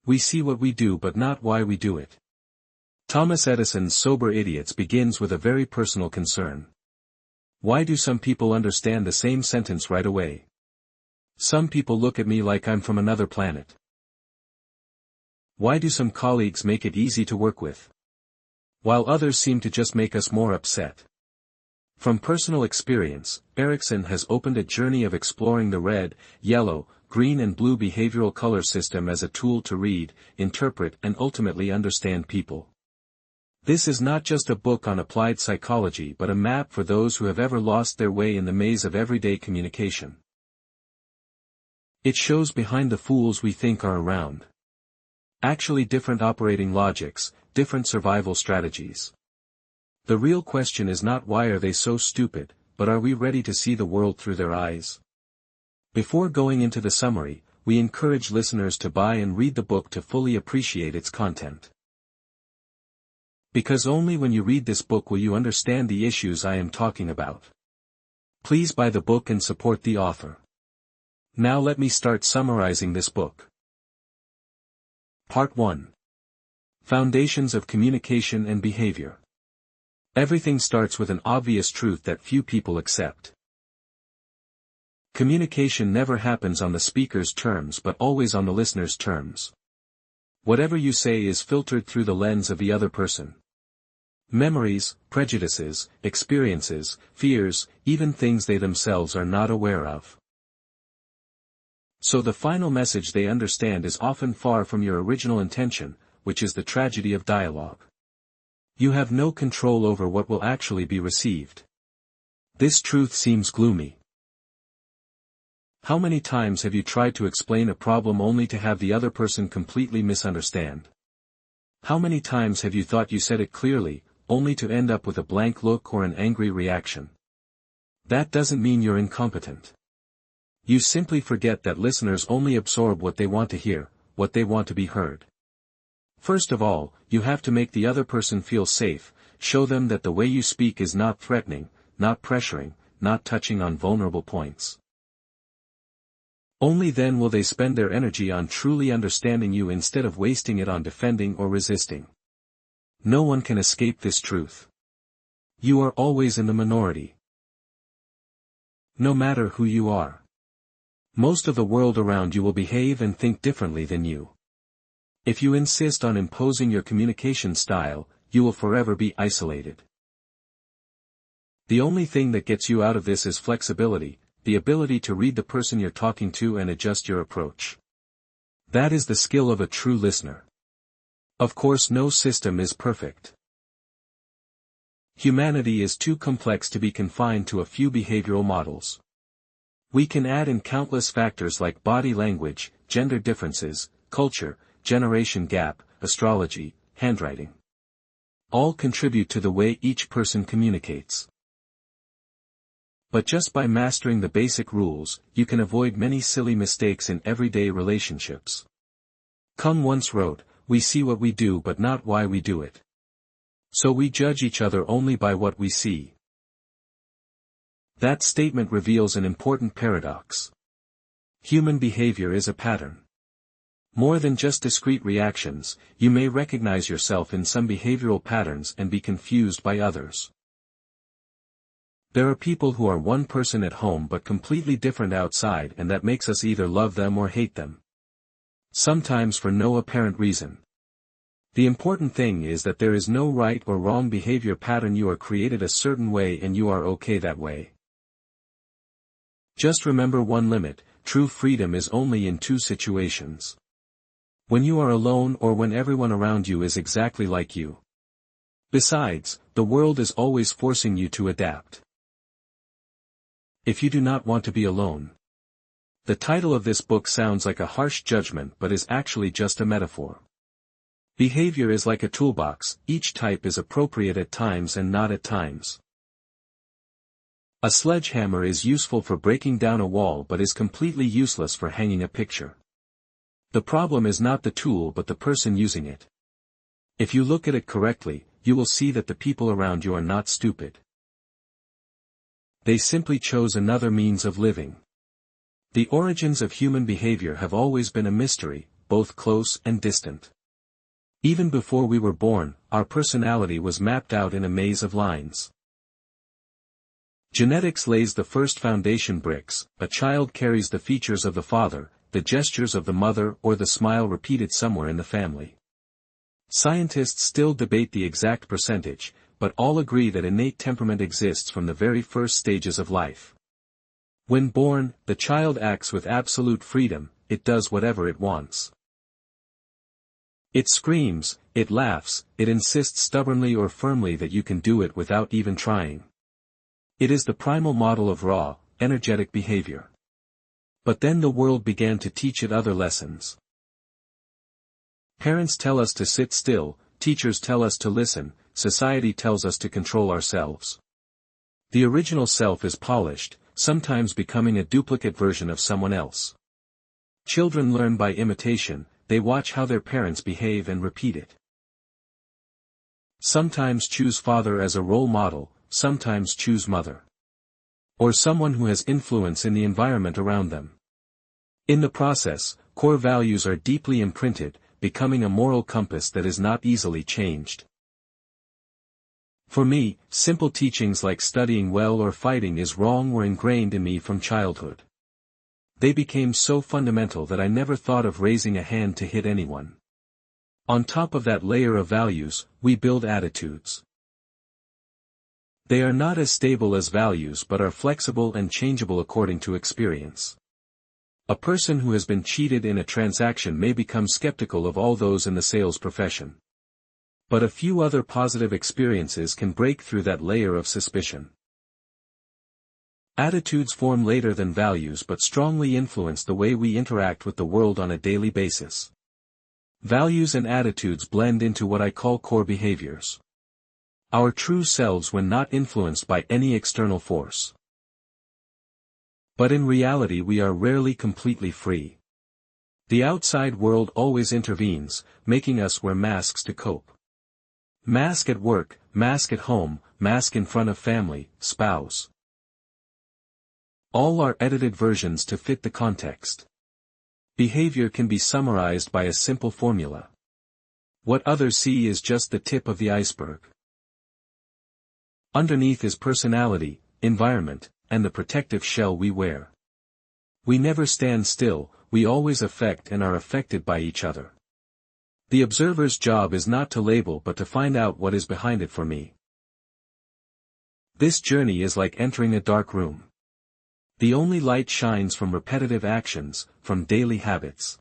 We see what we do but not why we do it. Thomas Edison's Sober Idiots begins with a very personal concern. Why do some people understand the same sentence right away? Some people look at me like I'm from another planet. Why do some colleagues make it easy to work with, while others seem to just make us more upset? From personal experience, Erikson has opened a journey of exploring the red, yellow, green and blue behavioral color system as a tool to read, interpret and ultimately understand people. This is not just a book on applied psychology but a map for those who have ever lost their way in the maze of everyday communication. It shows behind the fools we think are around. Actually different operating logics, different survival strategies. The real question is not why are they so stupid, but are we ready to see the world through their eyes? Before going into the summary, we encourage listeners to buy and read the book to fully appreciate its content. Because only when you read this book will you understand the issues I am talking about. Please buy the book and support the author. Now let me start summarizing this book. Part 1. Foundations of Communication and Behavior. Everything starts with an obvious truth that few people accept. Communication never happens on the speaker's terms but always on the listener's terms. Whatever you say is filtered through the lens of the other person. Memories, prejudices, experiences, fears, even things they themselves are not aware of. So the final message they understand is often far from your original intention, which is the tragedy of dialogue. You have no control over what will actually be received. This truth seems gloomy. How many times have you tried to explain a problem only to have the other person completely misunderstand? How many times have you thought you said it clearly, only to end up with a blank look or an angry reaction? That doesn't mean you're incompetent. You simply forget that listeners only absorb what they want to hear, what they want to be heard. First of all, you have to make the other person feel safe, show them that the way you speak is not threatening, not pressuring, not touching on vulnerable points. Only then will they spend their energy on truly understanding you instead of wasting it on defending or resisting. No one can escape this truth. You are always in the minority. No matter who you are. Most of the world around you will behave and think differently than you. If you insist on imposing your communication style, you will forever be isolated. The only thing that gets you out of this is flexibility, the ability to read the person you're talking to and adjust your approach. That is the skill of a true listener. Of course, no system is perfect. Humanity is too complex to be confined to a few behavioral models. We can add in countless factors like body language, gender differences, culture, generation gap, astrology, handwriting. All contribute to the way each person communicates. But just by mastering the basic rules, you can avoid many silly mistakes in everyday relationships. Kung once wrote, "We see what we do but not why we do it. So we judge each other only by what we see." That statement reveals an important paradox. Human behavior is a pattern. More than just discrete reactions, you may recognize yourself in some behavioral patterns and be confused by others. There are people who are one person at home but completely different outside, and that makes us either love them or hate them. Sometimes for no apparent reason. The important thing is that there is no right or wrong behavior pattern. You are created a certain way and you are okay that way. Just remember one limit: true freedom is only in two situations. When you are alone or when everyone around you is exactly like you. Besides, the world is always forcing you to adapt. If you do not want to be alone. The title of this book sounds like a harsh judgment but is actually just a metaphor. Behavior is like a toolbox, each type is appropriate at times and not at times. A sledgehammer is useful for breaking down a wall but is completely useless for hanging a picture. The problem is not the tool but the person using it. If you look at it correctly, you will see that the people around you are not stupid. They simply chose another means of living. The origins of human behavior have always been a mystery, both close and distant. Even before we were born, our personality was mapped out in a maze of lines. Genetics lays the first foundation bricks. A child carries the features of the father, the gestures of the mother, or the smile repeated somewhere in the family. Scientists still debate the exact percentage, but all agree that innate temperament exists from the very first stages of life. When born, the child acts with absolute freedom. It does whatever it wants. It screams, it laughs, it insists stubbornly or firmly that you can do it without even trying. It is the primal model of raw, energetic behavior. But then the world began to teach it other lessons. Parents tell us to sit still, teachers tell us to listen, society tells us to control ourselves. The original self is polished, sometimes becoming a duplicate version of someone else. Children learn by imitation, they watch how their parents behave and repeat it. Sometimes choose father as a role model, sometimes choose mother. Or someone who has influence in the environment around them. In the process, core values are deeply imprinted, becoming a moral compass that is not easily changed. For me, simple teachings like studying well or fighting is wrong were ingrained in me from childhood. They became so fundamental that I never thought of raising a hand to hit anyone. On top of that layer of values, we build attitudes. They are not as stable as values but are flexible and changeable according to experience. A person who has been cheated in a transaction may become skeptical of all those in the sales profession. But a few other positive experiences can break through that layer of suspicion. Attitudes form later than values but strongly influence the way we interact with the world on a daily basis. Values and attitudes blend into what I call core behaviors. Our true selves when not influenced by any external force. But in reality we are rarely completely free. The outside world always intervenes, making us wear masks to cope. Mask at work, mask at home, mask in front of family, spouse. All are edited versions to fit the context. Behavior can be summarized by a simple formula. What others see is just the tip of the iceberg. Underneath is personality, environment, and the protective shell we wear. We never stand still, we always affect and are affected by each other. The observer's job is not to label but to find out what is behind it for me. This journey is like entering a dark room. The only light shines from repetitive actions, from daily habits.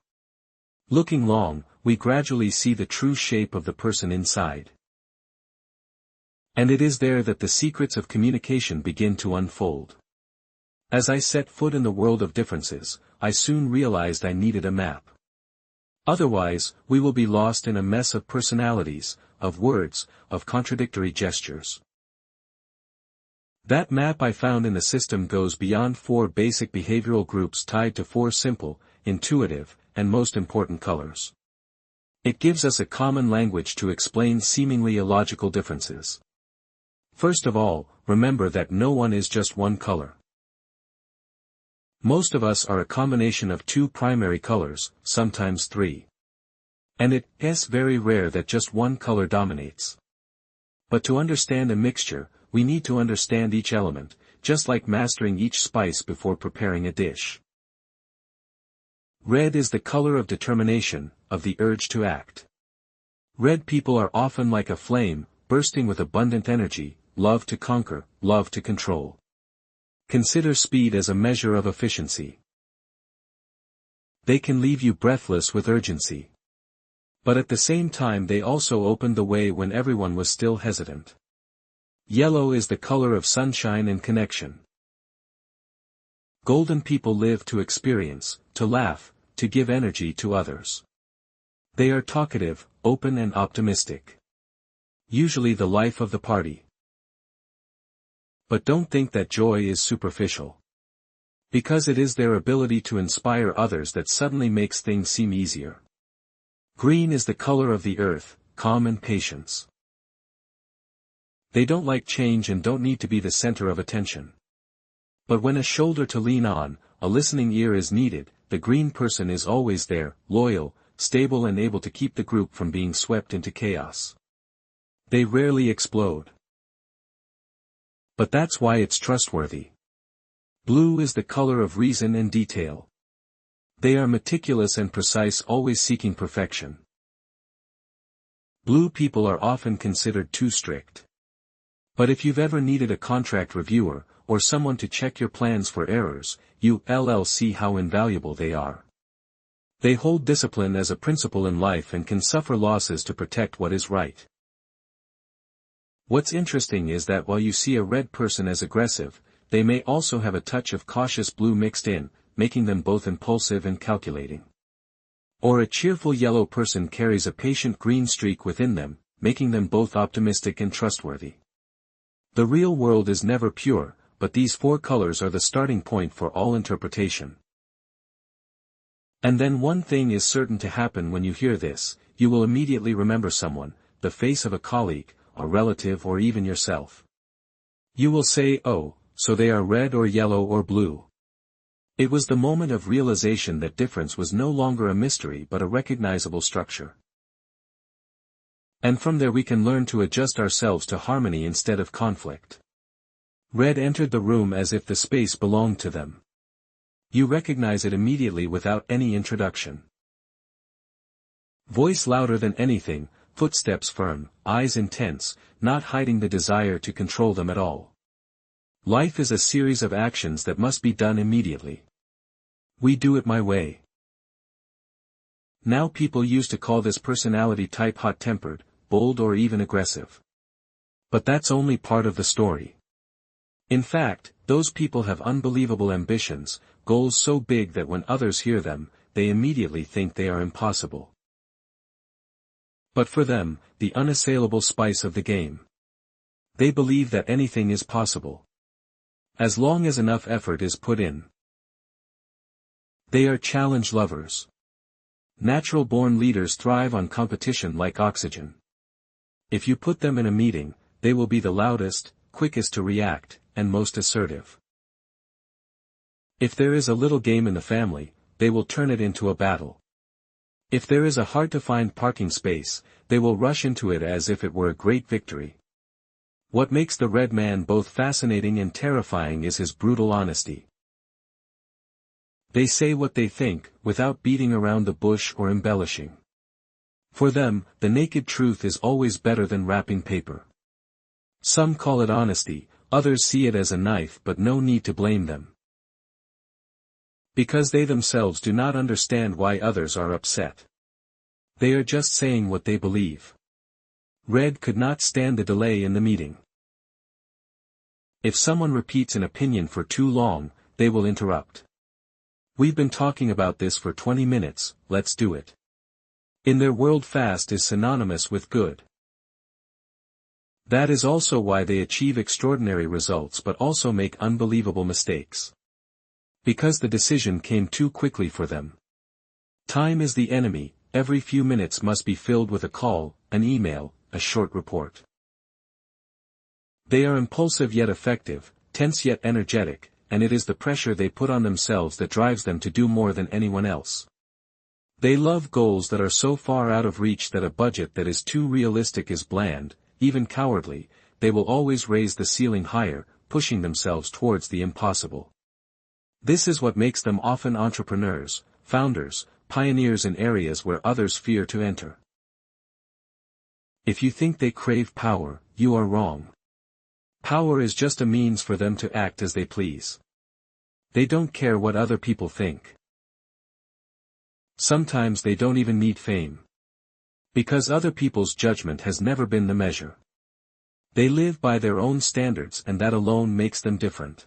Looking long, we gradually see the true shape of the person inside. And it is there that the secrets of communication begin to unfold. As I set foot in the world of differences, I soon realized I needed a map. Otherwise, we will be lost in a mess of personalities, of words, of contradictory gestures. That map I found in the system goes beyond 4 basic behavioral groups tied to 4 simple, intuitive, and most important colors. It gives us a common language to explain seemingly illogical differences. First of all, remember that no one is just one color. Most of us are a combination of 2 primary colors, sometimes 3. And it is very rare that just one color dominates. But to understand a mixture, we need to understand each element, just like mastering each spice before preparing a dish. Red is the color of determination, of the urge to act. Red people are often like a flame, bursting with abundant energy, love to conquer, love to control. Consider speed as a measure of efficiency. They can leave you breathless with urgency. But at the same time they also opened the way when everyone was still hesitant. Yellow is the color of sunshine and connection. Golden people live to experience, to laugh, to give energy to others. They are talkative, open and optimistic. Usually the life of the party. But don't think that joy is superficial. Because it is their ability to inspire others that suddenly makes things seem easier. Green is the color of the earth, calm and patience. They don't like change and don't need to be the center of attention. But when a shoulder to lean on, a listening ear is needed, the green person is always there, loyal, stable and able to keep the group from being swept into chaos. They rarely explode. But that's why it's trustworthy. Blue is the color of reason and detail. They are meticulous and precise, always seeking perfection. Blue people are often considered too strict. But if you've ever needed a contract reviewer, or someone to check your plans for errors, you'll see how invaluable they are. They hold discipline as a principle in life and can suffer losses to protect what is right. What's interesting is that while you see a red person as aggressive, they may also have a touch of cautious blue mixed in, making them both impulsive and calculating. Or a cheerful yellow person carries a patient green streak within them, making them both optimistic and trustworthy. The real world is never pure, but these four colors are the starting point for all interpretation. And then one thing is certain to happen when you hear this: you will immediately remember someone, the face of a colleague, a relative, or even yourself. You will say, "Oh, so they are red or yellow or blue." It was the moment of realization that difference was no longer a mystery but a recognizable structure. And from there we can learn to adjust ourselves to harmony instead of conflict. Red entered the room as if the space belonged to them. You recognize it immediately without any introduction. Voice louder than anything, footsteps firm, eyes intense, not hiding the desire to control them at all. Life is a series of actions that must be done immediately. We do it my way. Now people used to call this personality type hot-tempered, bold, or even aggressive. But that's only part of the story. In fact, those people have unbelievable ambitions, goals so big that when others hear them, they immediately think they are impossible. But for them, the unassailable spice of the game. They believe that anything is possible. As long as enough effort is put in. They are challenge lovers. Natural-born leaders thrive on competition like oxygen. If you put them in a meeting, they will be the loudest, quickest to react, and most assertive. If there is a little game in the family, they will turn it into a battle. If there is a hard-to-find parking space, they will rush into it as if it were a great victory. What makes the red man both fascinating and terrifying is his brutal honesty. They say what they think, without beating around the bush or embellishing. For them, the naked truth is always better than wrapping paper. Some call it honesty, others see it as a knife, but no need to blame them. Because they themselves do not understand why others are upset. They are just saying what they believe. Red could not stand the delay in the meeting. If someone repeats an opinion for too long, they will interrupt. We've been talking about this for 20 minutes, let's do it. In their world, fast is synonymous with good. That is also why they achieve extraordinary results but also make unbelievable mistakes. Because the decision came too quickly for them. Time is the enemy, every few minutes must be filled with a call, an email, a short report. They are impulsive yet effective, tense yet energetic, and it is the pressure they put on themselves that drives them to do more than anyone else. They love goals that are so far out of reach that a budget that is too realistic is bland, even cowardly. They will always raise the ceiling higher, pushing themselves towards the impossible. This is what makes them often entrepreneurs, founders, pioneers in areas where others fear to enter. If you think they crave power, you are wrong. Power is just a means for them to act as they please. They don't care what other people think. Sometimes they don't even need fame. Because other people's judgment has never been the measure. They live by their own standards, and that alone makes them different.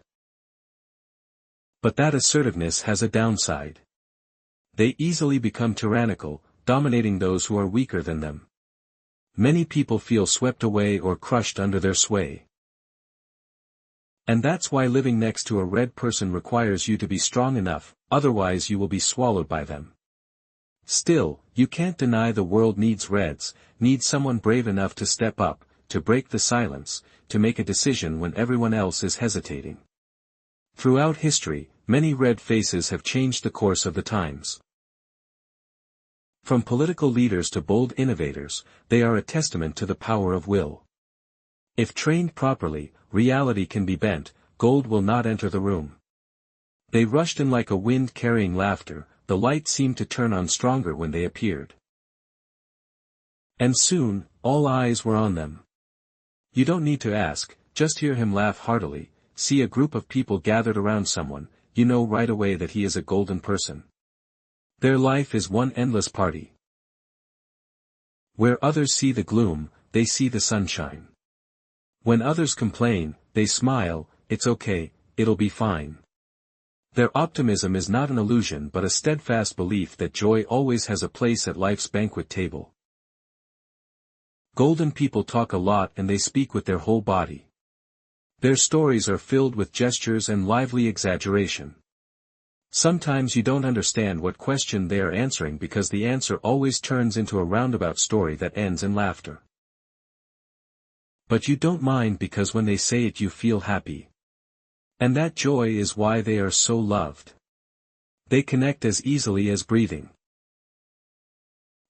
But that assertiveness has a downside. They easily become tyrannical, dominating those who are weaker than them. Many people feel swept away or crushed under their sway. And that's why living next to a red person requires you to be strong enough, otherwise you will be swallowed by them. Still, you can't deny the world needs reds, needs someone brave enough to step up, to break the silence, to make a decision when everyone else is hesitating. Throughout history, many red faces have changed the course of the times. From political leaders to bold innovators, they are a testament to the power of will. If trained properly, reality can be bent, gold will not enter the room. They rushed in like a wind carrying laughter, the light seemed to turn on stronger when they appeared. And soon, all eyes were on them. You don't need to ask, just hear him laugh heartily, see a group of people gathered around someone, you know right away that he is a golden person. Their life is one endless party. Where others see the gloom, they see the sunshine. When others complain, they smile, it's okay, it'll be fine. Their optimism is not an illusion but a steadfast belief that joy always has a place at life's banquet table. Golden people talk a lot and they speak with their whole body. Their stories are filled with gestures and lively exaggeration. Sometimes you don't understand what question they are answering because the answer always turns into a roundabout story that ends in laughter. But you don't mind because when they say it you feel happy. And that joy is why they are so loved. They connect as easily as breathing.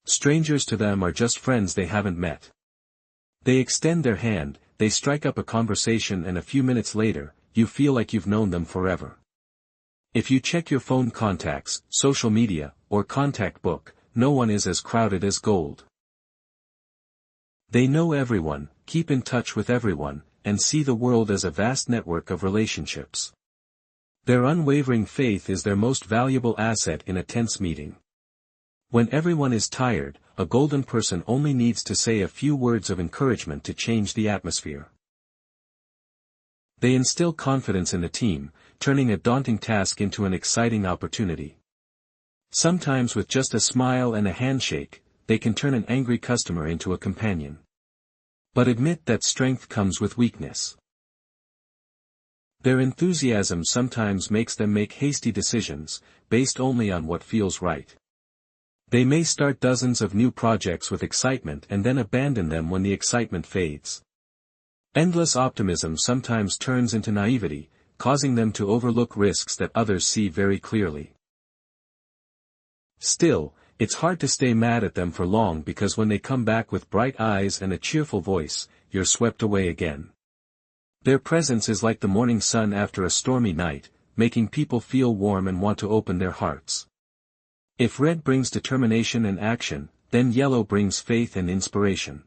Strangers to them are just friends they haven't met. They extend their hand, they strike up a conversation and a few minutes later, you feel like you've known them forever. If you check your phone contacts, social media, or contact book, no one is as crowded as gold. They know everyone, keep in touch with everyone, and see the world as a vast network of relationships. Their unwavering faith is their most valuable asset in a tense meeting. When everyone is tired, a golden person only needs to say a few words of encouragement to change the atmosphere. They instill confidence in the team, turning a daunting task into an exciting opportunity. Sometimes with just a smile and a handshake, they can turn an angry customer into a companion. But admit that strength comes with weakness. Their enthusiasm sometimes makes them make hasty decisions, based only on what feels right. They may start dozens of new projects with excitement and then abandon them when the excitement fades. Endless optimism sometimes turns into naivety, causing them to overlook risks that others see very clearly. Still, it's hard to stay mad at them for long because when they come back with bright eyes and a cheerful voice, you're swept away again. Their presence is like the morning sun after a stormy night, making people feel warm and want to open their hearts. If red brings determination and action, then yellow brings faith and inspiration.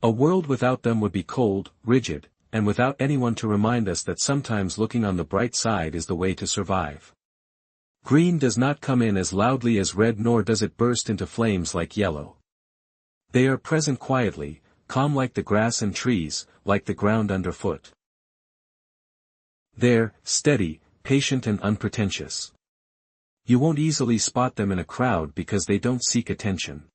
A world without them would be cold, rigid, and without anyone to remind us that sometimes looking on the bright side is the way to survive. Green does not come in as loudly as red nor does it burst into flames like yellow. They are present quietly, calm like the grass and trees, like the ground underfoot. They're steady, patient and unpretentious. You won't easily spot them in a crowd because they don't seek attention.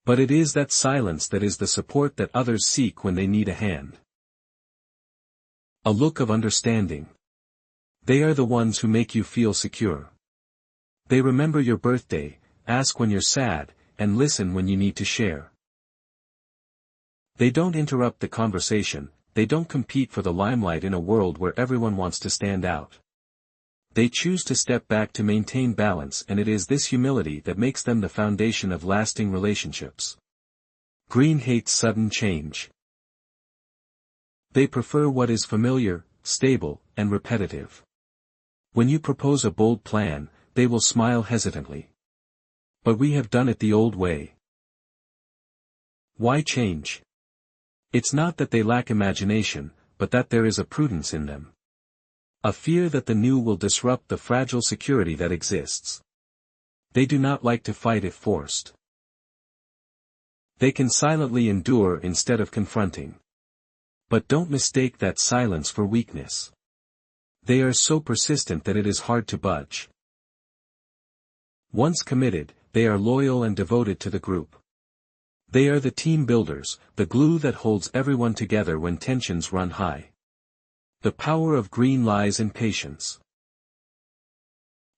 But it is that silence that is the support that others seek when they need a hand. A look of understanding. They are the ones who make you feel secure. They remember your birthday, ask when you're sad, and listen when you need to share. They don't interrupt the conversation, they don't compete for the limelight in a world where everyone wants to stand out. They choose to step back to maintain balance, and it is this humility that makes them the foundation of lasting relationships. Green hates sudden change. They prefer what is familiar, stable, and repetitive. When you propose a bold plan, they will smile hesitantly. But we have done it the old way. Why change? It's not that they lack imagination, but that there is a prudence in them. A fear that the new will disrupt the fragile security that exists. They do not like to fight if forced. They can silently endure instead of confronting. But don't mistake that silence for weakness. They are so persistent that it is hard to budge. Once committed, they are loyal and devoted to the group. They are the team builders, the glue that holds everyone together when tensions run high. The power of green lies in patience.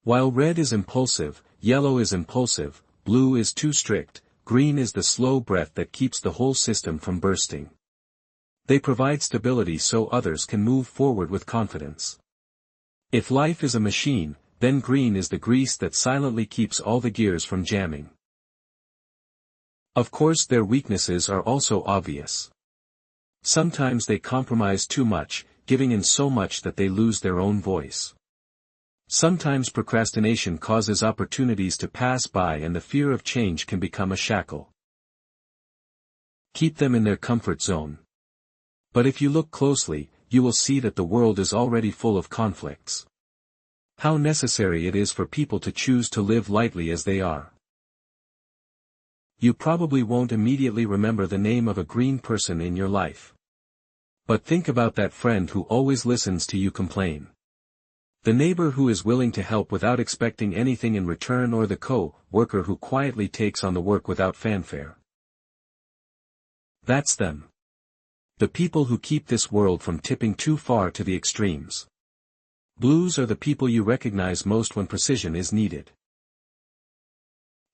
While red is impulsive, yellow is impulsive, blue is too strict, green is the slow breath that keeps the whole system from bursting. They provide stability so others can move forward with confidence. If life is a machine, then green is the grease that silently keeps all the gears from jamming. Of course, their weaknesses are also obvious. Sometimes they compromise too much, giving in so much that they lose their own voice. Sometimes procrastination causes opportunities to pass by and the fear of change can become a shackle. Keep them in their comfort zone. But if you look closely, you will see that the world is already full of conflicts. How necessary it is for people to choose to live lightly as they are. You probably won't immediately remember the name of a green person in your life. But think about that friend who always listens to you complain. The neighbor who is willing to help without expecting anything in return, or the co-worker who quietly takes on the work without fanfare. That's them. The people who keep this world from tipping too far to the extremes. Blues are the people you recognize most when precision is needed.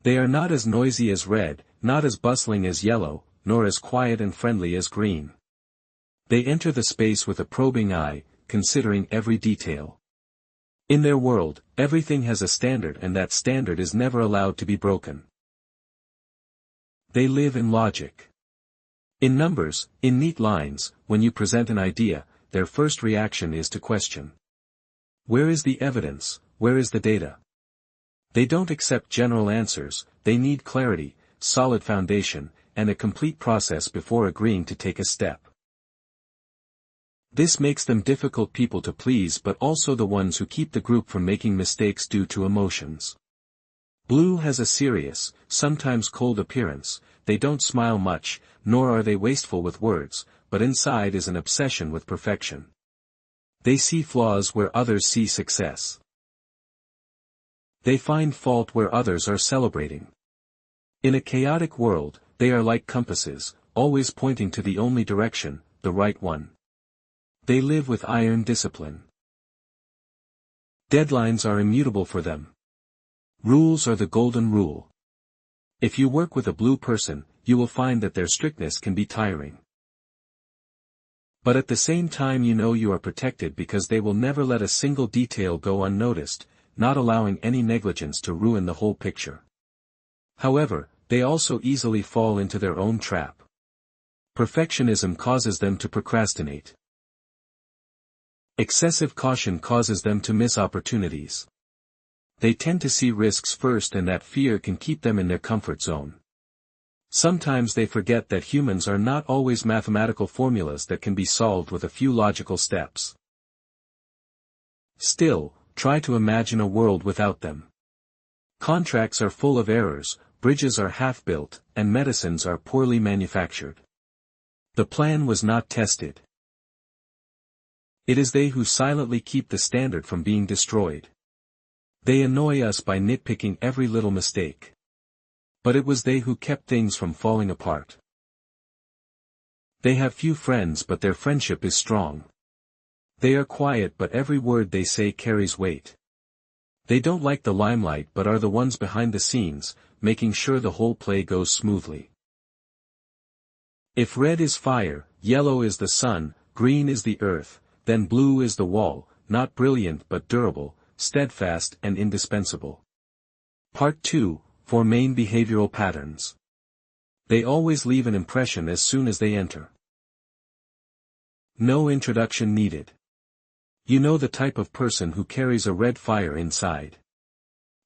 They are not as noisy as red, not as bustling as yellow, nor as quiet and friendly as green. They enter the space with a probing eye, considering every detail. In their world, everything has a standard, and that standard is never allowed to be broken. They live in logic. In numbers, in neat lines. When you present an idea, their first reaction is to question. Where is the evidence? Where is the data? They don't accept general answers, they need clarity, solid foundation, and a complete process before agreeing to take a step. This makes them difficult people to please, but also the ones who keep the group from making mistakes due to emotions. Blue has a serious, sometimes cold appearance. They don't smile much, nor are they wasteful with words, but inside is an obsession with perfection. They see flaws where others see success. They find fault where others are celebrating. In a chaotic world, they are like compasses, always pointing to the only direction, the right one. They live with iron discipline. Deadlines are immutable for them. Rules are the golden rule. If you work with a blue person, you will find that their strictness can be tiring. But at the same time, you know you are protected because they will never let a single detail go unnoticed, not allowing any negligence to ruin the whole picture. However, they also easily fall into their own trap. Perfectionism causes them to procrastinate. Excessive caution causes them to miss opportunities. They tend to see risks first, and that fear can keep them in their comfort zone. Sometimes they forget that humans are not always mathematical formulas that can be solved with a few logical steps. Still, try to imagine a world without them. Contracts are full of errors, bridges are half-built, and medicines are poorly manufactured. The plan was not tested. It is they who silently keep the standard from being destroyed. They annoy us by nitpicking every little mistake. But it was they who kept things from falling apart. They have few friends, but their friendship is strong. They are quiet, but every word they say carries weight. They don't like the limelight, but are the ones behind the scenes, making sure the whole play goes smoothly. If red is fire, yellow is the sun, green is the earth, then blue is the wall, not brilliant but durable, steadfast and indispensable. Part 2. 4 main behavioral patterns. They always leave an impression as soon as they enter. No introduction needed. You know the type of person who carries a red fire inside.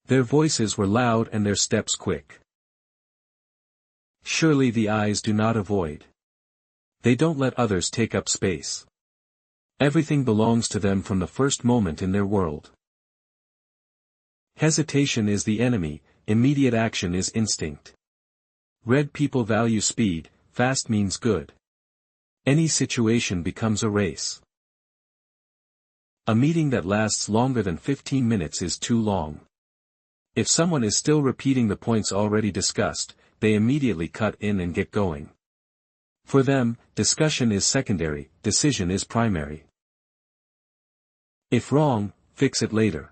Their voices were loud and their steps quick. Surely the eyes do not avoid. They don't let others take up space. Everything belongs to them from the first moment in their world. Hesitation is the enemy, immediate action is instinct. Red people value speed, fast means good. Any situation becomes a race. A meeting that lasts longer than 15 minutes is too long. If someone is still repeating the points already discussed, they immediately cut in and get going. For them, discussion is secondary, decision is primary. If wrong, fix it later.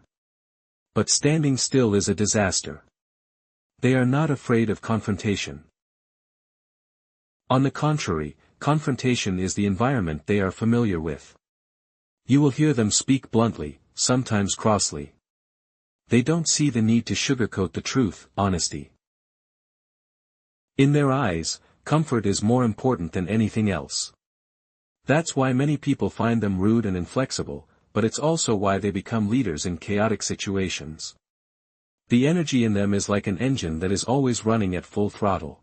But standing still is a disaster. They are not afraid of confrontation. On the contrary, confrontation is the environment they are familiar with. You will hear them speak bluntly, sometimes crossly. They don't see the need to sugarcoat the truth, honesty. In their eyes, comfort is more important than anything else. That's why many people find them rude and inflexible, but it's also why they become leaders in chaotic situations. The energy in them is like an engine that is always running at full throttle.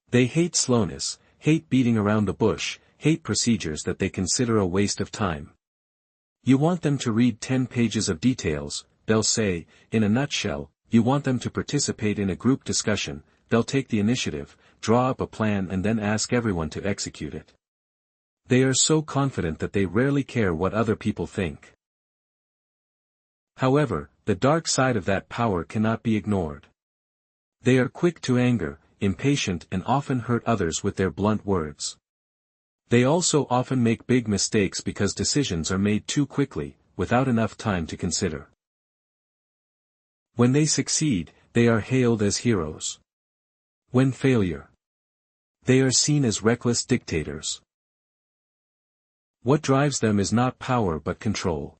They hate slowness, hate beating around the bush, hate procedures that they consider a waste of time. You want them to read 10 pages of details, they'll say, in a nutshell. You want them to participate in a group discussion, they'll take the initiative, draw up a plan and then ask everyone to execute it. They are so confident that they rarely care what other people think. However, the dark side of that power cannot be ignored. They are quick to anger, impatient and often hurt others with their blunt words. They also often make big mistakes because decisions are made too quickly, without enough time to consider. When they succeed, they are hailed as heroes. When failure, they are seen as reckless dictators. What drives them is not power but control.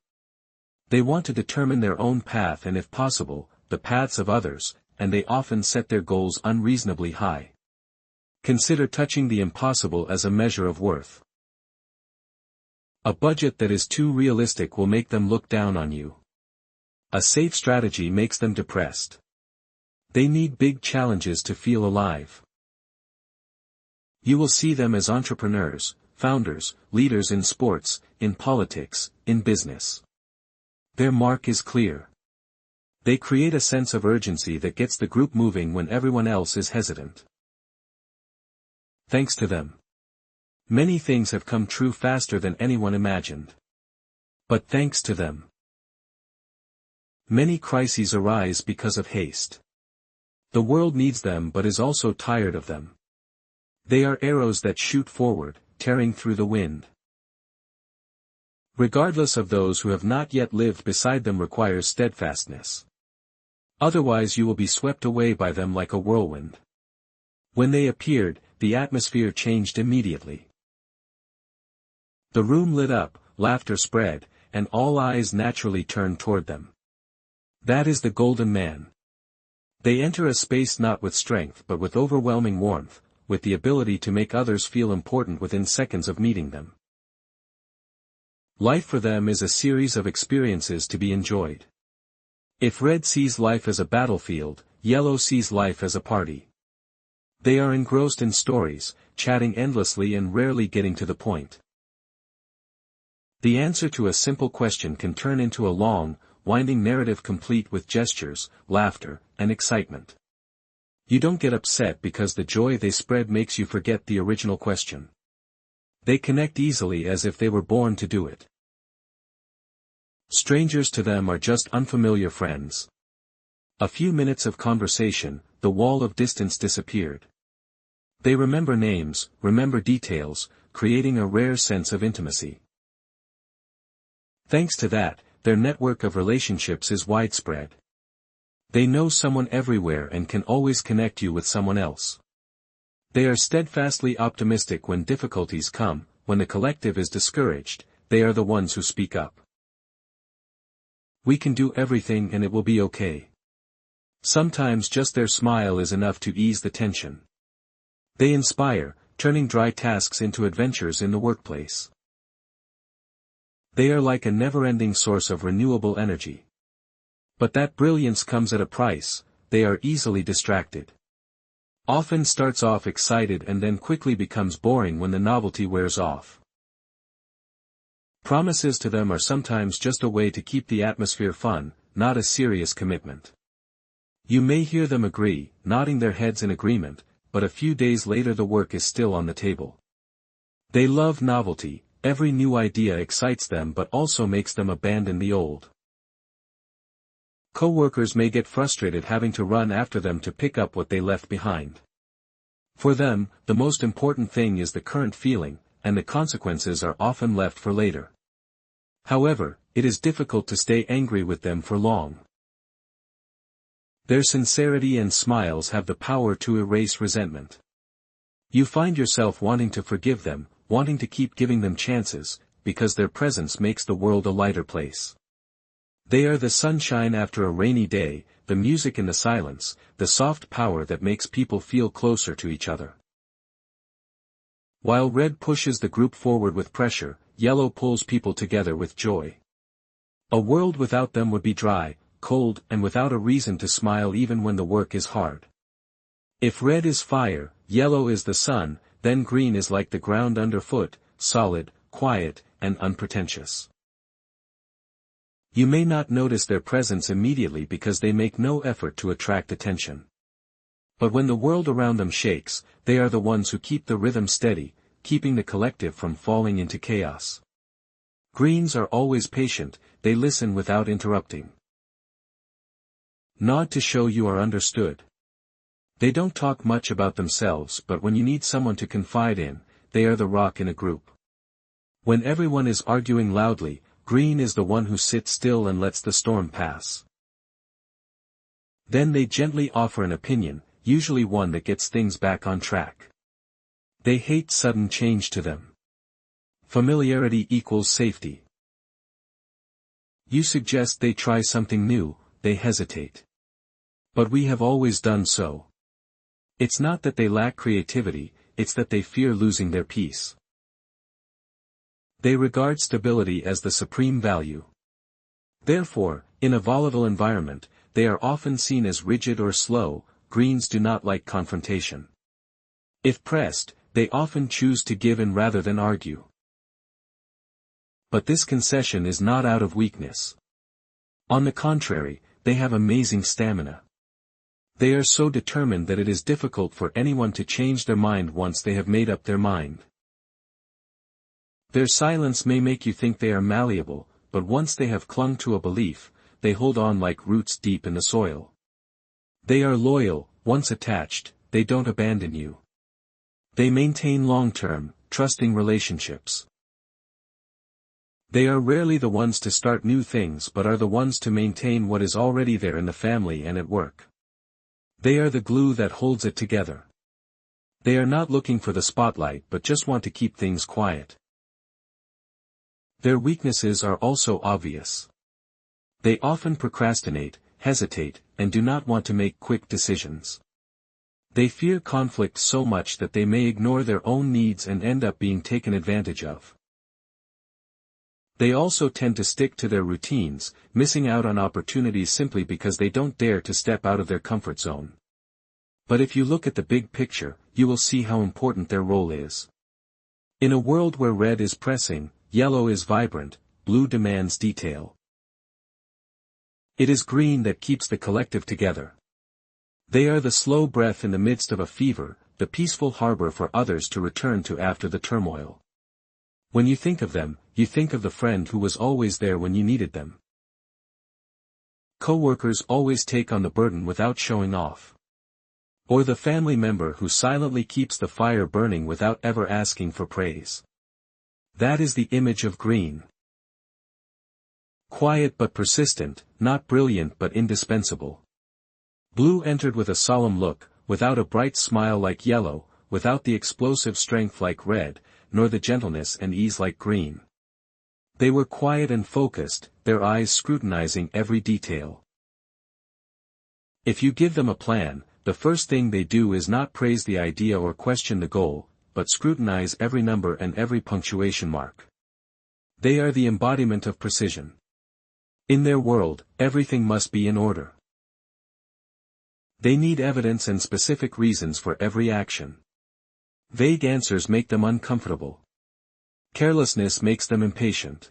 They want to determine their own path and if possible, the paths of others, and they often set their goals unreasonably high. Consider touching the impossible as a measure of worth. A budget that is too realistic will make them look down on you. A safe strategy makes them depressed. They need big challenges to feel alive. You will see them as entrepreneurs, founders, leaders in sports, in politics, in business. Their mark is clear. They create a sense of urgency that gets the group moving when everyone else is hesitant. Thanks to them, many things have come true faster than anyone imagined. But thanks to them, many crises arise because of haste. The world needs them but is also tired of them. They are arrows that shoot forward, tearing through the wind. Regardless of those who have not yet lived beside them requires steadfastness. Otherwise you will be swept away by them like a whirlwind. When they appeared, the atmosphere changed immediately. The room lit up, laughter spread, and all eyes naturally turned toward them. That is the golden man. They enter a space not with strength but with overwhelming warmth, with the ability to make others feel important within seconds of meeting them. Life for them is a series of experiences to be enjoyed. If red sees life as a battlefield, yellow sees life as a party. They are engrossed in stories, chatting endlessly and rarely getting to the point. The answer to a simple question can turn into a long, winding narrative complete with gestures, laughter, and excitement. You don't get upset because the joy they spread makes you forget the original question. They connect easily as if they were born to do it. Strangers to them are just unfamiliar friends. A few minutes of conversation, the wall of distance disappeared. They remember names, remember details, creating a rare sense of intimacy. Thanks to that, their network of relationships is widespread. They know someone everywhere and can always connect you with someone else. They are steadfastly optimistic when difficulties come. When the collective is discouraged, they are the ones who speak up. We can do everything and it will be okay. Sometimes just their smile is enough to ease the tension. They inspire, turning dry tasks into adventures in the workplace. They are like a never-ending source of renewable energy. But that brilliance comes at a price. They are easily distracted. Often starts off excited and then quickly becomes boring when the novelty wears off. Promises to them are sometimes just a way to keep the atmosphere fun, not a serious commitment. You may hear them agree, nodding their heads in agreement, but a few days later the work is still on the table. They love novelty, every new idea excites them but also makes them abandon the old. Co-workers may get frustrated having to run after them to pick up what they left behind. For them, the most important thing is the current feeling, and the consequences are often left for later. However, it is difficult to stay angry with them for long. Their sincerity and smiles have the power to erase resentment. You find yourself wanting to forgive them, wanting to keep giving them chances, because their presence makes the world a lighter place. They are the sunshine after a rainy day, the music in the silence, the soft power that makes people feel closer to each other. While red pushes the group forward with pressure, yellow pulls people together with joy. A world without them would be dry, cold, and without a reason to smile even when the work is hard. If red is fire, yellow is the sun, then green is like the ground underfoot, solid, quiet, and unpretentious. You may not notice their presence immediately because they make no effort to attract attention. But when the world around them shakes, they are the ones who keep the rhythm steady, keeping the collective from falling into chaos. Greens are always patient, they listen without interrupting. Nod to show you are understood. They don't talk much about themselves, but when you need someone to confide in, they are the rock in a group. When everyone is arguing loudly, green is the one who sits still and lets the storm pass. Then they gently offer an opinion, usually one that gets things back on track. They hate sudden change to them. Familiarity equals safety. You suggest they try something new, they hesitate. But we have always done so. It's not that they lack creativity, it's that they fear losing their peace. They regard stability as the supreme value. Therefore, in a volatile environment, they are often seen as rigid or slow. Greens do not like confrontation. If pressed, they often choose to give in rather than argue. But this concession is not out of weakness. On the contrary, they have amazing stamina. They are so determined that it is difficult for anyone to change their mind once they have made up their mind. Their silence may make you think they are malleable, but once they have clung to a belief, they hold on like roots deep in the soil. They are loyal, once attached, they don't abandon you. They maintain long-term, trusting relationships. They are rarely the ones to start new things but are the ones to maintain what is already there in the family and at work. They are the glue that holds it together. They are not looking for the spotlight but just want to keep things quiet. Their weaknesses are also obvious. They often procrastinate, hesitate, and do not want to make quick decisions. They fear conflict so much that they may ignore their own needs and end up being taken advantage of. They also tend to stick to their routines, missing out on opportunities simply because they don't dare to step out of their comfort zone. But if you look at the big picture, you will see how important their role is. In a world where red is pressing, yellow is vibrant, blue demands detail. It is green that keeps the collective together. They are the slow breath in the midst of a fever, the peaceful harbor for others to return to after the turmoil. When you think of them, you think of the friend who was always there when you needed them. Co-workers always take on the burden without showing off. Or the family member who silently keeps the fire burning without ever asking for praise. That is the image of green. Quiet but persistent, not brilliant but indispensable. Blue entered with a solemn look, without a bright smile like yellow, without the explosive strength like red, nor the gentleness and ease like green. They were quiet and focused, their eyes scrutinizing every detail. If you give them a plan, the first thing they do is not praise the idea or question the goal, but scrutinize every number and every punctuation mark. They are the embodiment of precision. In their world, everything must be in order. They need evidence and specific reasons for every action. Vague answers make them uncomfortable. Carelessness makes them impatient.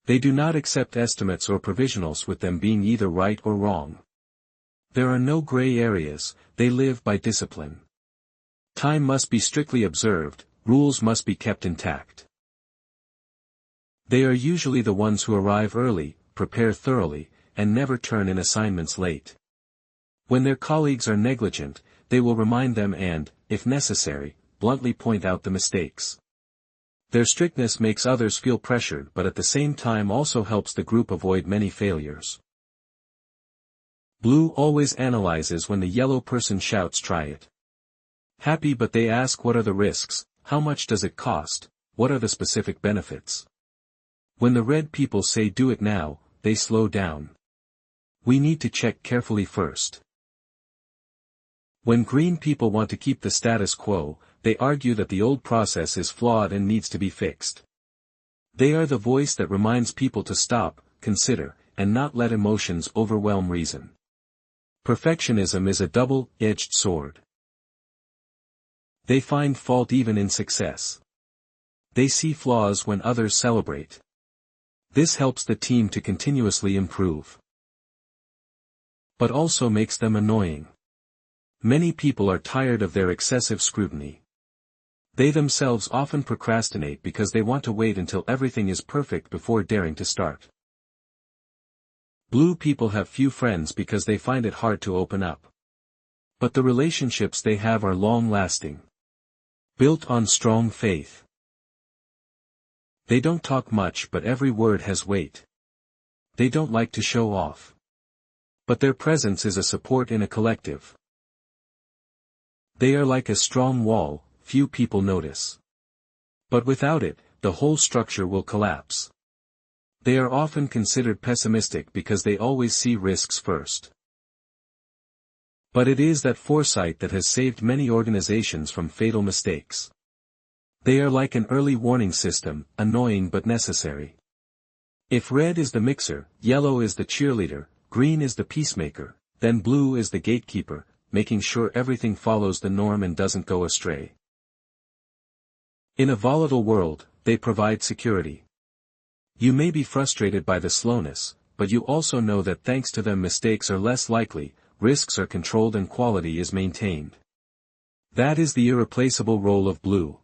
They do not accept estimates or provisionals with them being either right or wrong. There are no gray areas, they live by discipline. Time must be strictly observed, rules must be kept intact. They are usually the ones who arrive early, prepare thoroughly, and never turn in assignments late. When their colleagues are negligent, they will remind them and, if necessary, bluntly point out the mistakes. Their strictness makes others feel pressured but at the same time also helps the group avoid many failures. Blue always analyzes when the yellow person shouts try it. Happy but they ask what are the risks, how much does it cost, what are the specific benefits. When the red people say do it now, they slow down. We need to check carefully first. When green people want to keep the status quo, they argue that the old process is flawed and needs to be fixed. They are the voice that reminds people to stop, consider, and not let emotions overwhelm reason. Perfectionism is a double-edged sword. They find fault even in success. They see flaws when others celebrate. This helps the team to continuously improve. But also makes them annoying. Many people are tired of their excessive scrutiny. They themselves often procrastinate because they want to wait until everything is perfect before daring to start. Blue people have few friends because they find it hard to open up. But the relationships they have are long-lasting. Built on strong faith. They don't talk much but every word has weight. They don't like to show off. But their presence is a support in a collective. They are like a strong wall, few people notice. But without it, the whole structure will collapse. They are often considered pessimistic because they always see risks first. But it is that foresight that has saved many organizations from fatal mistakes. They are like an early warning system, annoying but necessary. If red is the mixer, yellow is the cheerleader, green is the peacemaker, then blue is the gatekeeper, making sure everything follows the norm and doesn't go astray. In a volatile world, they provide security. You may be frustrated by the slowness, but you also know that thanks to them mistakes are less likely, risks are controlled and quality is maintained. That is the irreplaceable role of blue.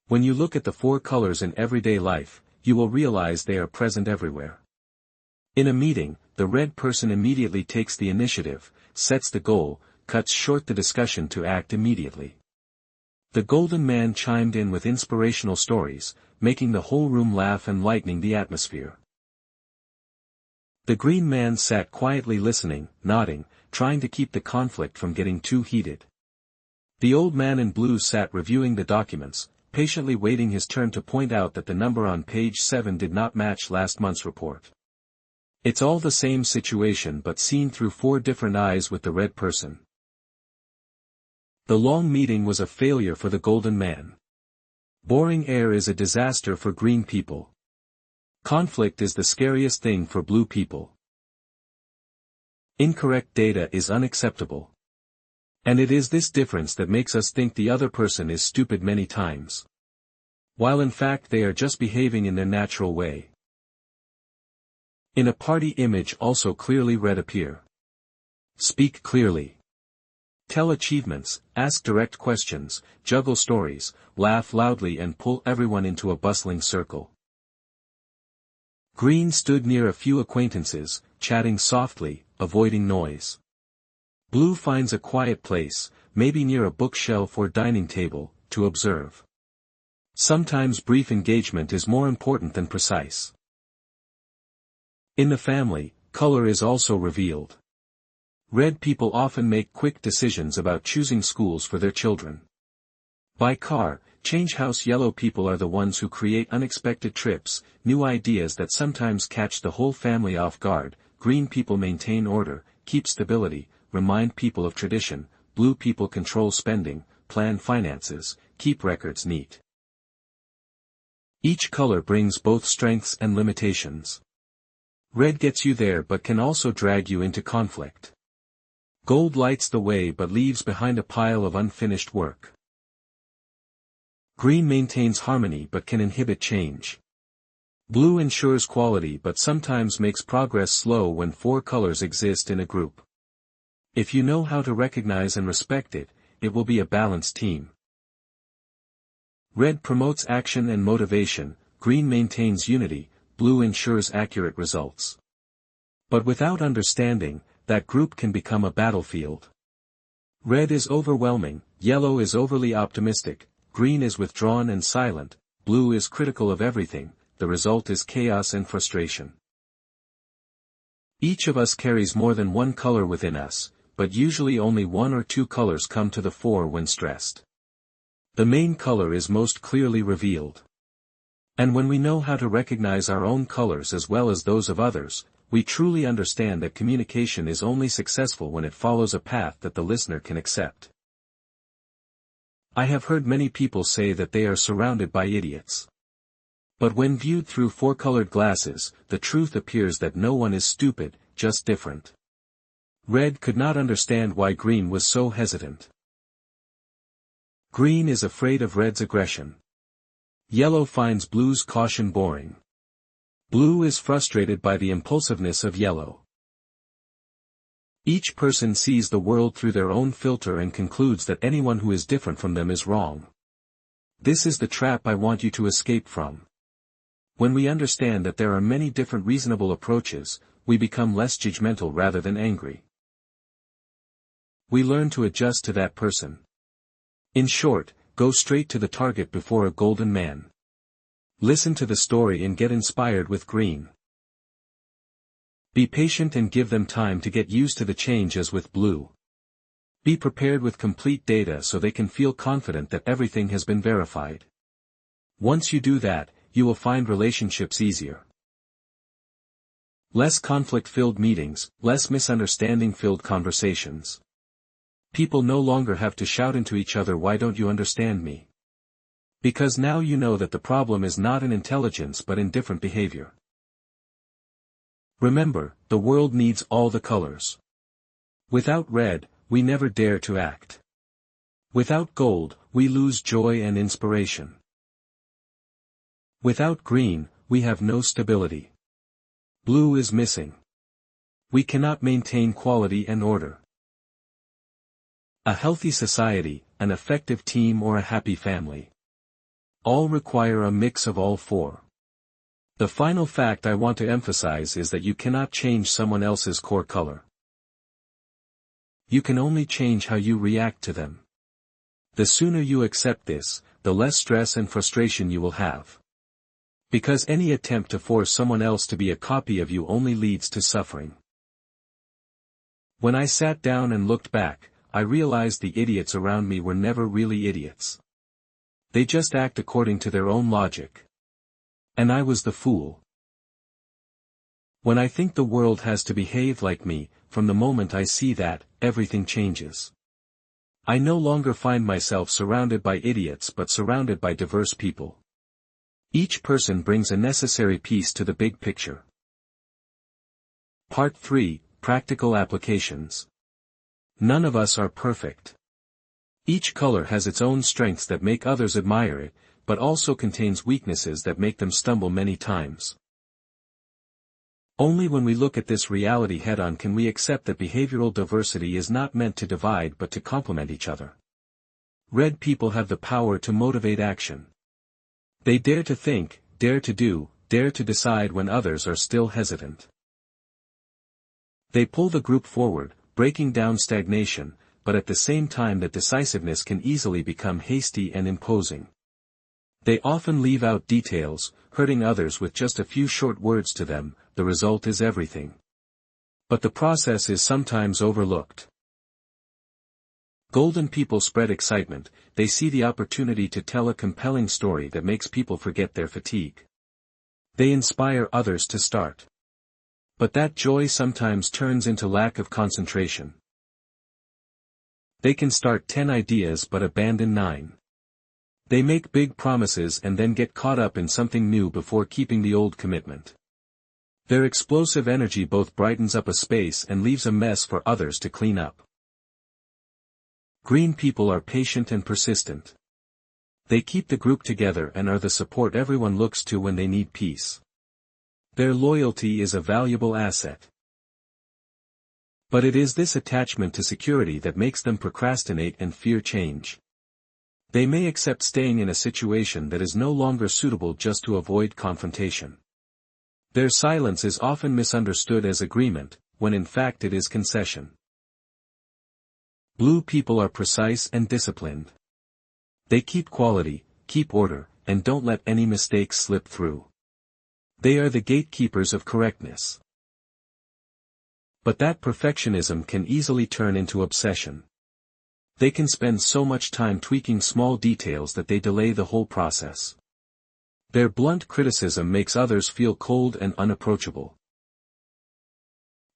When you look at the four colors in everyday life, you will realize they are present everywhere. In a meeting, the red person immediately takes the initiative, sets the goal, cuts short the discussion to act immediately. The golden man chimed in with inspirational stories, making the whole room laugh and lightening the atmosphere. The green man sat quietly listening, nodding, trying to keep the conflict from getting too heated. The old man in blue sat reviewing the documents, patiently waiting his turn to point out that the number on page 7 did not match last month's report. It's all the same situation but seen through 4 different eyes with the red person. The long meeting was a failure for the golden man. Boring air is a disaster for green people. Conflict is the scariest thing for blue people. Incorrect data is unacceptable. And it is this difference that makes us think the other person is stupid many times. While in fact they are just behaving in their natural way. In a party image also clearly red appear. Speak clearly. Tell achievements, ask direct questions, juggle stories, laugh loudly and pull everyone into a bustling circle. Green stood near a few acquaintances, chatting softly, avoiding noise. Blue finds a quiet place, maybe near a bookshelf or dining table, to observe. Sometimes brief engagement is more important than precise. In the family, color is also revealed. Red people often make quick decisions about choosing schools for their children. By car, change house yellow people are the ones who create unexpected trips, new ideas that sometimes catch the whole family off guard. Green people maintain order, keep stability, remind people of tradition. Blue people control spending, plan finances, keep records neat. Each color brings both strengths and limitations. Red gets you there but can also drag you into conflict. Gold lights the way but leaves behind a pile of unfinished work. Green maintains harmony but can inhibit change. Blue ensures quality but sometimes makes progress slow when 4 colors exist in a group. If you know how to recognize and respect it, it will be a balanced team. Red promotes action and motivation, green maintains unity, blue ensures accurate results. But without understanding, that group can become a battlefield. Red is overwhelming, yellow is overly optimistic, green is withdrawn and silent, blue is critical of everything. The result is chaos and frustration. Each of us carries more than one color within us, but usually only 1 or 2 colors come to the fore when stressed. The main color is most clearly revealed. And when we know how to recognize our own colors as well as those of others, we truly understand that communication is only successful when it follows a path that the listener can accept. I have heard many people say that they are surrounded by idiots. But when viewed through four-colored glasses, the truth appears that no one is stupid, just different. Red could not understand why green was so hesitant. Green is afraid of red's aggression. Yellow finds blue's caution boring. Blue is frustrated by the impulsiveness of yellow. Each person sees the world through their own filter and concludes that anyone who is different from them is wrong. This is the trap I want you to escape from. When we understand that there are many different reasonable approaches, we become less judgmental rather than angry. We learn to adjust to that person. In short, go straight to the target before a golden man. Listen to the story and get inspired with green. Be patient and give them time to get used to the change as with blue. Be prepared with complete data so they can feel confident that everything has been verified. Once you do that, you will find relationships easier. Less conflict-filled meetings, less misunderstanding-filled conversations. People no longer have to shout into each other, "Why don't you understand me?" Because now you know that the problem is not in intelligence but in different behavior. Remember, the world needs all the colors. Without red, we never dare to act. Without gold, we lose joy and inspiration. Without green, we have no stability. Blue is missing. We cannot maintain quality and order. A healthy society, an effective team, or a happy family all require a mix of all four. The final fact I want to emphasize is that you cannot change someone else's core color. You can only change how you react to them. The sooner you accept this, the less stress and frustration you will have. Because any attempt to force someone else to be a copy of you only leads to suffering. When I sat down and looked back, I realized the idiots around me were never really idiots. They just act according to their own logic. And I was the fool. When I think the world has to behave like me, from the moment I see that, everything changes. I no longer find myself surrounded by idiots but surrounded by diverse people. Each person brings a necessary piece to the big picture. Part 3, Practical Applications. None of us are perfect. Each color has its own strengths that make others admire it, but also contains weaknesses that make them stumble many times. Only when we look at this reality head-on can we accept that behavioral diversity is not meant to divide but to complement each other. Red people have the power to motivate action. They dare to think, dare to do, dare to decide when others are still hesitant. They pull the group forward, breaking down stagnation, but at the same time that decisiveness can easily become hasty and imposing. They often leave out details, hurting others with just a few short words to them. The result is everything. But the process is sometimes overlooked. Golden people spread excitement, they see the opportunity to tell a compelling story that makes people forget their fatigue. They inspire others to start. But that joy sometimes turns into lack of concentration. They can start 10 ideas but abandon 9. They make big promises and then get caught up in something new before keeping the old commitment. Their explosive energy both brightens up a space and leaves a mess for others to clean up. Green people are patient and persistent. They keep the group together and are the support everyone looks to when they need peace. Their loyalty is a valuable asset. But it is this attachment to security that makes them procrastinate and fear change. They may accept staying in a situation that is no longer suitable just to avoid confrontation. Their silence is often misunderstood as agreement, when in fact it is concession. Blue people are precise and disciplined. They keep quality, keep order, and don't let any mistakes slip through. They are the gatekeepers of correctness. But that perfectionism can easily turn into obsession. They can spend so much time tweaking small details that they delay the whole process. Their blunt criticism makes others feel cold and unapproachable.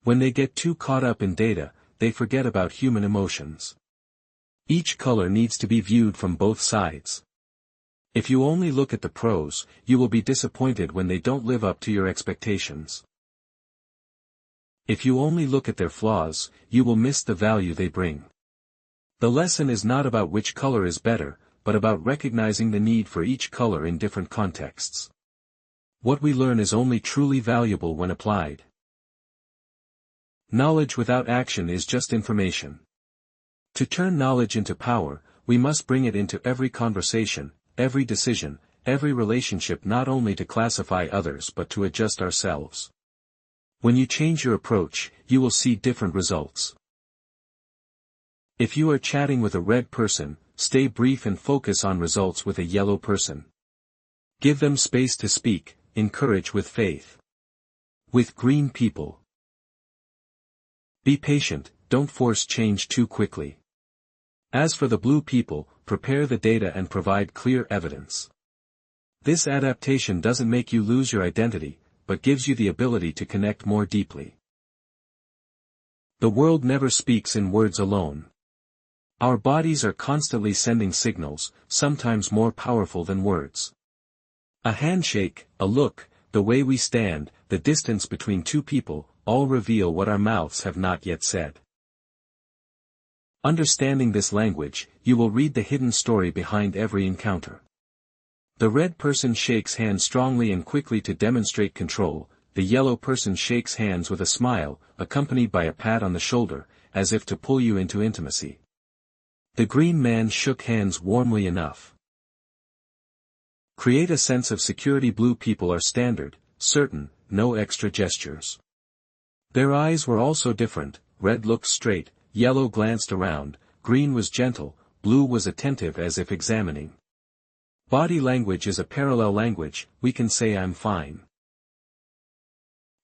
When they get too caught up in data, they forget about human emotions. Each color needs to be viewed from both sides. If you only look at the pros, you will be disappointed when they don't live up to your expectations. If you only look at their flaws, you will miss the value they bring. The lesson is not about which color is better, but about recognizing the need for each color in different contexts. What we learn is only truly valuable when applied. Knowledge without action is just information. To turn knowledge into power, we must bring it into every conversation, every decision, every relationship, not only to classify others but to adjust ourselves. When you change your approach, you will see different results. If you are chatting with a red person, stay brief and focus on results with a yellow person. Give them space to speak, encourage with faith. With green people, be patient, don't force change too quickly. As for the blue people, prepare the data and provide clear evidence. This adaptation doesn't make you lose your identity, but gives you the ability to connect more deeply. The world never speaks in words alone. Our bodies are constantly sending signals, sometimes more powerful than words. A handshake, a look, the way we stand, the distance between two people, all reveal what our mouths have not yet said. Understanding this language, you will read the hidden story behind every encounter. The red person shakes hands strongly and quickly to demonstrate control, the yellow person shakes hands with a smile, accompanied by a pat on the shoulder, as if to pull you into intimacy. The green man shook hands warmly enough. Create a sense of security. Blue people are standard, certain, no extra gestures. Their eyes were also different, red looked straight, yellow glanced around, green was gentle, blue was attentive as if examining. Body language is a parallel language, we can say I'm fine.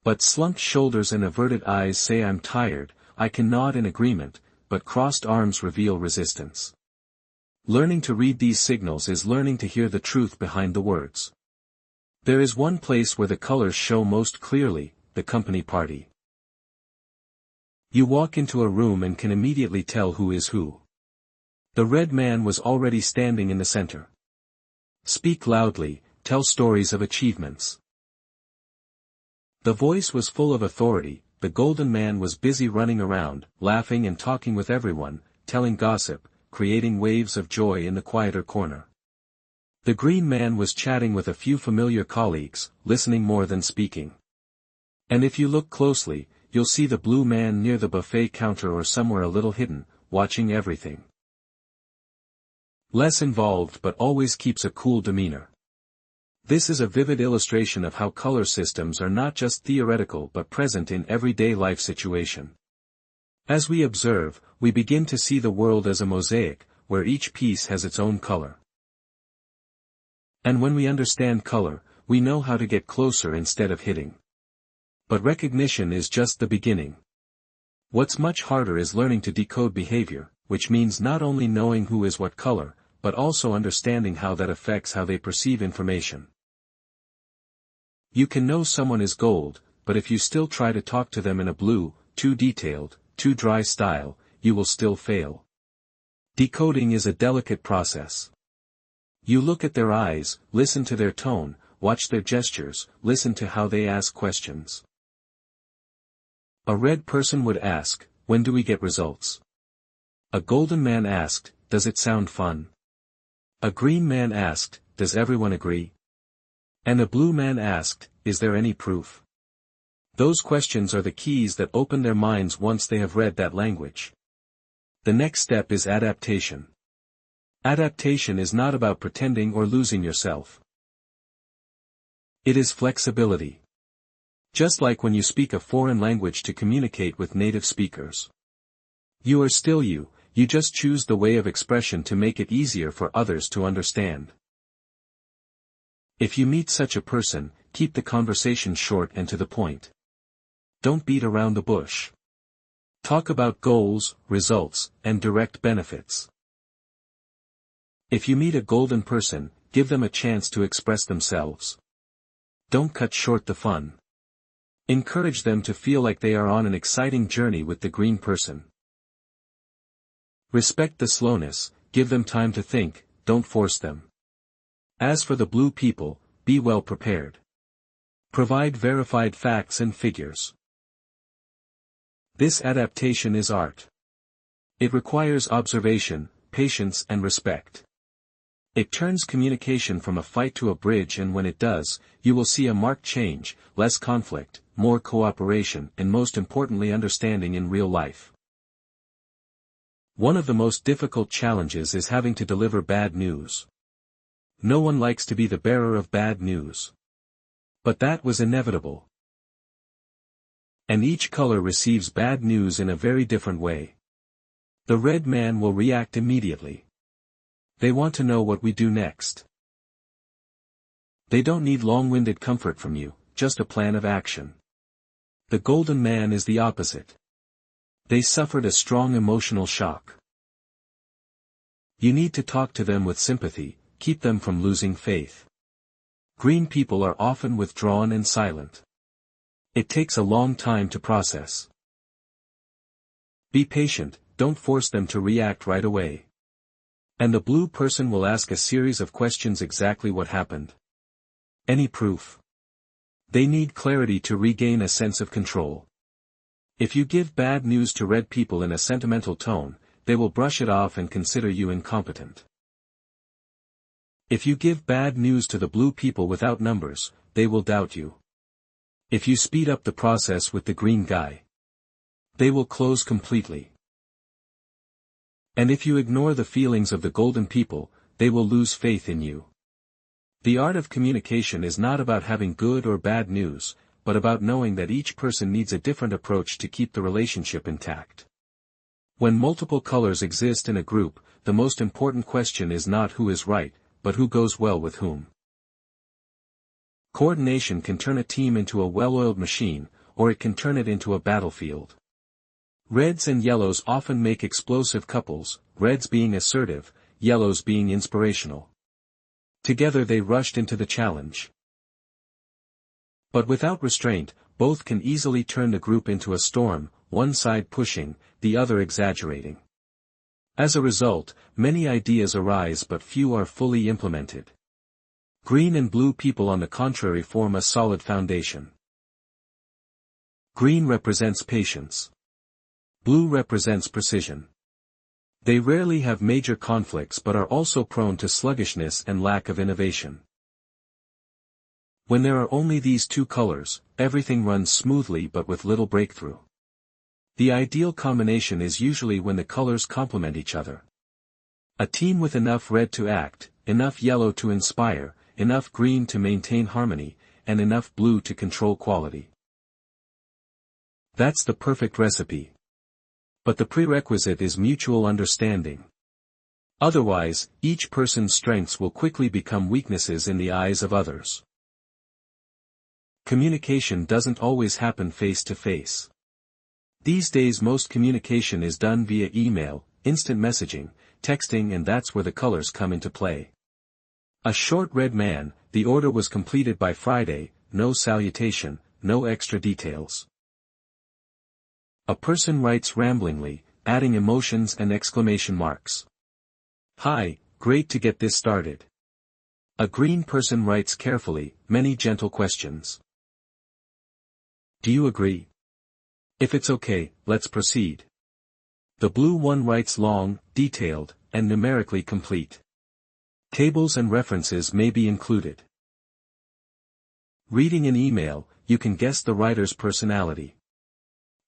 But slumped shoulders and averted eyes say I'm tired, I can nod in agreement, but crossed arms reveal resistance. Learning to read these signals is learning to hear the truth behind the words. There is one place where the colors show most clearly, the company party. You walk into a room and can immediately tell who is who. The red man was already standing in the center. Speak loudly, tell stories of achievements. The voice was full of authority, the golden man was busy running around, laughing and talking with everyone, telling gossip, creating waves of joy in the quieter corner. The green man was chatting with a few familiar colleagues, listening more than speaking. And if you look closely, you'll see the blue man near the buffet counter or somewhere a little hidden, watching everything. Less involved but always keeps a cool demeanor. This is a vivid illustration of how color systems are not just theoretical but present in everyday life situation. As we observe, we begin to see the world as a mosaic, where each piece has its own color. And when we understand color, we know how to get closer instead of hitting. But recognition is just the beginning. What's much harder is learning to decode behavior, which means not only knowing who is what color, but also understanding how that affects how they perceive information. You can know someone is gold, but if you still try to talk to them in a blue, too detailed, too dry style, you will still fail. Decoding is a delicate process. You look at their eyes, listen to their tone, watch their gestures, listen to how they ask questions. A red person would ask, when do we get results? A golden man asked, does it sound fun? A green man asked, does everyone agree? And a blue man asked, is there any proof? Those questions are the keys that open their minds once they have read that language. The next step is adaptation. Adaptation is not about pretending or losing yourself. It is flexibility. Just like when you speak a foreign language to communicate with native speakers. You are still you, you just choose the way of expression to make it easier for others to understand. If you meet such a person, keep the conversation short and to the point. Don't beat around the bush. Talk about goals, results, and direct benefits. If you meet a golden person, give them a chance to express themselves. Don't cut short the fun. Encourage them to feel like they are on an exciting journey with the green person. Respect the slowness, give them time to think, don't force them. As for the blue people, be well prepared. Provide verified facts and figures. This adaptation is art. It requires observation, patience and respect. It turns communication from a fight to a bridge, and when it does, you will see a marked change, less conflict, more cooperation, and most importantly understanding in real life. One of the most difficult challenges is having to deliver bad news. No one likes to be the bearer of bad news. But that was inevitable. And each color receives bad news in a very different way. The red man will react immediately. They want to know what we do next. They don't need long-winded comfort from you, just a plan of action. The golden man is the opposite. They suffered a strong emotional shock. You need to talk to them with sympathy, keep them from losing faith. Green people are often withdrawn and silent. It takes a long time to process. Be patient, don't force them to react right away. And the blue person will ask a series of questions: exactly what happened? Any proof? They need clarity to regain a sense of control. If you give bad news to red people in a sentimental tone, they will brush it off and consider you incompetent. If you give bad news to the blue people without numbers, they will doubt you. If you speed up the process with the green guy, they will close completely. And if you ignore the feelings of the golden people, they will lose faith in you. The art of communication is not about having good or bad news, but about knowing that each person needs a different approach to keep the relationship intact. When multiple colors exist in a group, the most important question is not who is right, but who goes well with whom. Coordination can turn a team into a well-oiled machine, or it can turn it into a battlefield. Reds and yellows often make explosive couples, reds being assertive, yellows being inspirational. Together they rushed into the challenge. But without restraint, both can easily turn the group into a storm, one side pushing, the other exaggerating. As a result, many ideas arise but few are fully implemented. Green and blue people on the contrary form a solid foundation. Green represents patience. Blue represents precision. They rarely have major conflicts but are also prone to sluggishness and lack of innovation. When there are only these two colors, everything runs smoothly but with little breakthrough. The ideal combination is usually when the colors complement each other. A team with enough red to act, enough yellow to inspire, enough green to maintain harmony, and enough blue to control quality. That's the perfect recipe. But the prerequisite is mutual understanding. Otherwise, each person's strengths will quickly become weaknesses in the eyes of others. Communication doesn't always happen face to face. These days most communication is done via email, instant messaging, texting, and that's where the colors come into play. A short red man, the order was completed by Friday, no salutation, no extra details. A person writes ramblingly, adding emotions and exclamation marks. Hi, great to get this started. A green person writes carefully, many gentle questions. Do you agree? If it's okay, let's proceed. The blue one writes long, detailed, and numerically complete. Tables and references may be included. Reading an email, you can guess the writer's personality.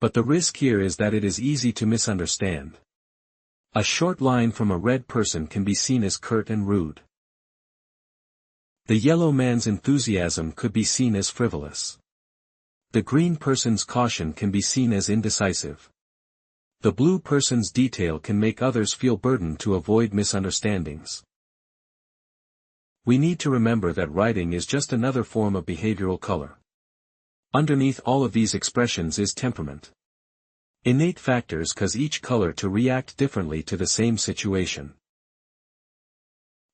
But the risk here is that it is easy to misunderstand. A short line from a red person can be seen as curt and rude. The yellow man's enthusiasm could be seen as frivolous. The green person's caution can be seen as indecisive. The blue person's detail can make others feel burdened to avoid misunderstandings. We need to remember that writing is just another form of behavioral color. Underneath all of these expressions is temperament. Innate factors cause each color to react differently to the same situation.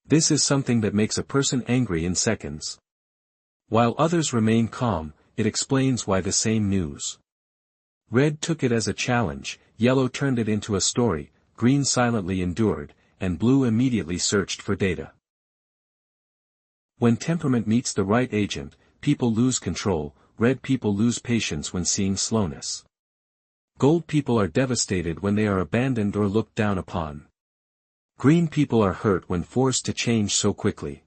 This is something that makes a person angry in seconds. While others remain calm, it explains why the same news. Red took it as a challenge, yellow turned it into a story, green silently endured, and blue immediately searched for data. When temperament meets the right agent, people lose control. Red people lose patience when seeing slowness. Gold people are devastated when they are abandoned or looked down upon. Green people are hurt when forced to change so quickly.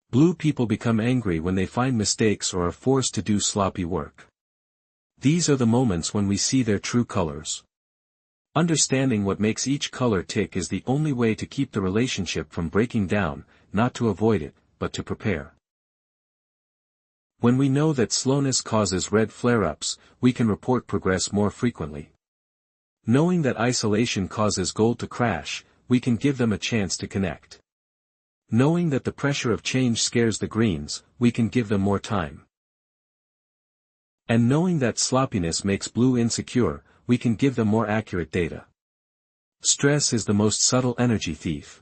Blue people become angry when they find mistakes or are forced to do sloppy work. These are the moments when we see their true colors. Understanding what makes each color tick is the only way to keep the relationship from breaking down, not to avoid it, but to prepare. When we know that slowness causes red flare-ups, we can report progress more frequently. Knowing that isolation causes gold to crash, we can give them a chance to connect. Knowing that the pressure of change scares the greens, we can give them more time. And knowing that sloppiness makes blue insecure, we can give them more accurate data. Stress is the most subtle energy thief.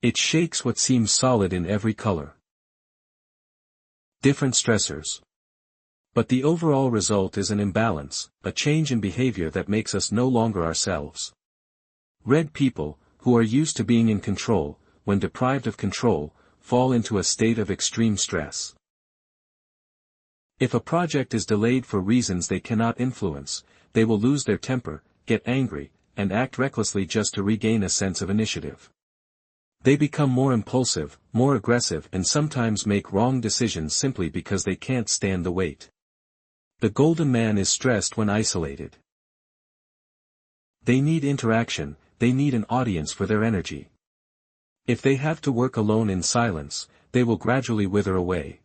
It shakes what seems solid in every color. Different stressors. But the overall result is an imbalance, a change in behavior that makes us no longer ourselves. Red people, who are used to being in control, when deprived of control, fall into a state of extreme stress. If a project is delayed for reasons they cannot influence, they will lose their temper, get angry, and act recklessly just to regain a sense of initiative. They become more impulsive, more aggressive, and sometimes make wrong decisions simply because they can't stand the weight. The golden man is stressed when isolated. They need interaction, they need an audience for their energy. If they have to work alone in silence, they will gradually wither away.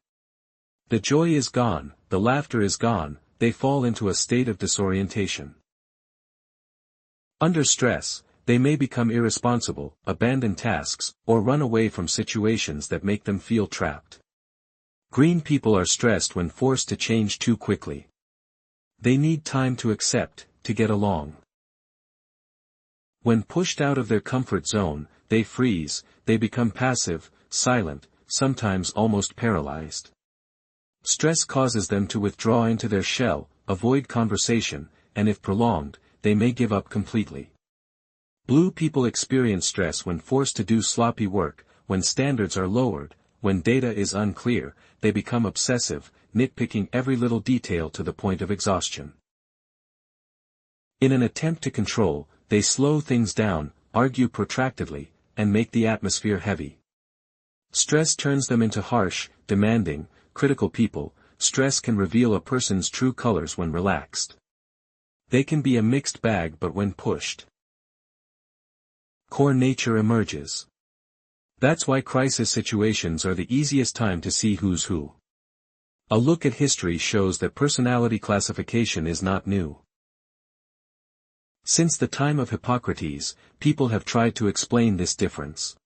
The joy is gone, the laughter is gone, they fall into a state of disorientation. Under stress, they may become irresponsible, abandon tasks, or run away from situations that make them feel trapped. Green people are stressed when forced to change too quickly. They need time to accept, to get along. When pushed out of their comfort zone, they freeze, they become passive, silent, sometimes almost paralyzed. Stress causes them to withdraw into their shell, avoid conversation, and if prolonged, they may give up completely. Blue people experience stress when forced to do sloppy work, when standards are lowered, when data is unclear, they become obsessive, nitpicking every little detail to the point of exhaustion. In an attempt to control, they slow things down, argue protractedly, and make the atmosphere heavy. Stress turns them into harsh, demanding, critical people. Stress can reveal a person's true colors when relaxed. They can be a mixed bag, but when pushed, core nature emerges. That's why crisis situations are the easiest time to see who's who. A look at history shows that personality classification is not new. Since the time of Hippocrates, people have tried to explain this difference.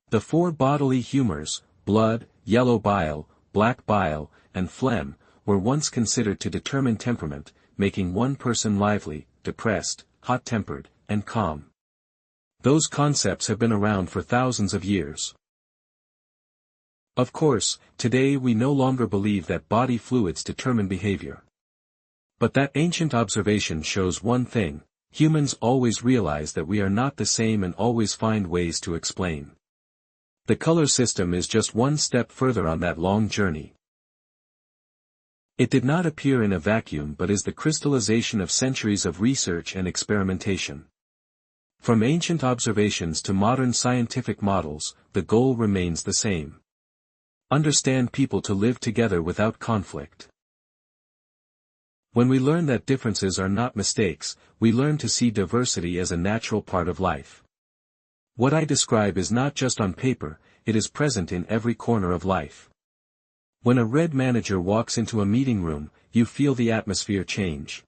The four bodily humors, blood, yellow bile, black bile, and phlegm, were once considered to determine temperament, making one person lively, depressed, hot-tempered, and calm. Those concepts have been around for thousands of years. Of course, today we no longer believe that body fluids determine behavior. But that ancient observation shows one thing: humans always realize that we are not the same and always find ways to explain. The color system is just one step further on that long journey. It did not appear in a vacuum but is the crystallization of centuries of research and experimentation. From ancient observations to modern scientific models, the goal remains the same. Understand people to live together without conflict. When we learn that differences are not mistakes, we learn to see diversity as a natural part of life. What I describe is not just on paper, it is present in every corner of life. When a red manager walks into a meeting room, you feel the atmosphere change.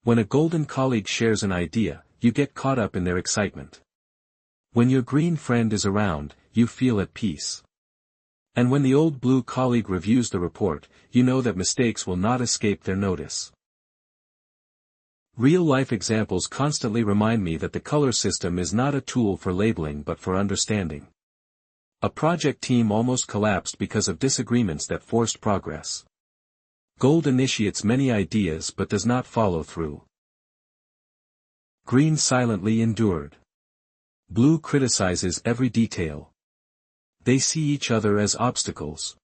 When a golden colleague shares an idea, you get caught up in their excitement. When your green friend is around, you feel at peace. And when the old blue colleague reviews the report, you know that mistakes will not escape their notice. Real-life examples constantly remind me that the color system is not a tool for labeling but for understanding. A project team almost collapsed because of disagreements that forced progress. Gold initiates many ideas but does not follow through. Green silently endured. Blue criticizes every detail. They see each other as obstacles.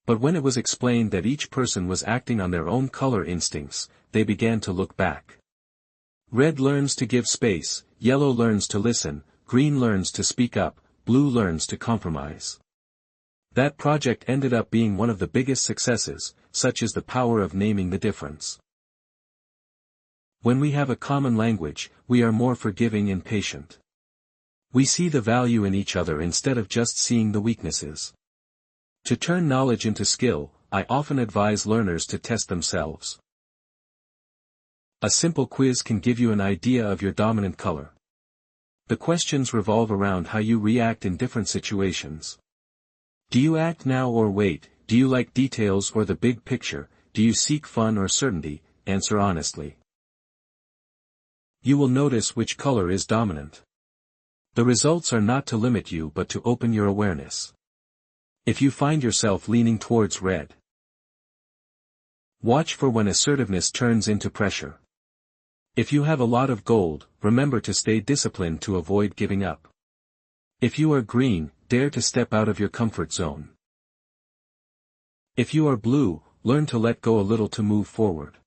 But when it was explained that each person was acting on their own color instincts, they began to look back. Red learns to give space, yellow learns to listen, green learns to speak up, blue learns to compromise. That project ended up being one of the biggest successes, such is the power of naming the difference. When we have a common language, we are more forgiving and patient. We see the value in each other instead of just seeing the weaknesses. To turn knowledge into skill, I often advise learners to test themselves. A simple quiz can give you an idea of your dominant color. The questions revolve around how you react in different situations. Do you act now or wait? Do you like details or the big picture? Do you seek fun or certainty? Answer honestly. You will notice which color is dominant. The results are not to limit you but to open your awareness. If you find yourself leaning towards red, watch for when assertiveness turns into pressure. If you have a lot of gold, remember to stay disciplined to avoid giving up. If you are green, dare to step out of your comfort zone. If you are blue, learn to let go a little to move forward.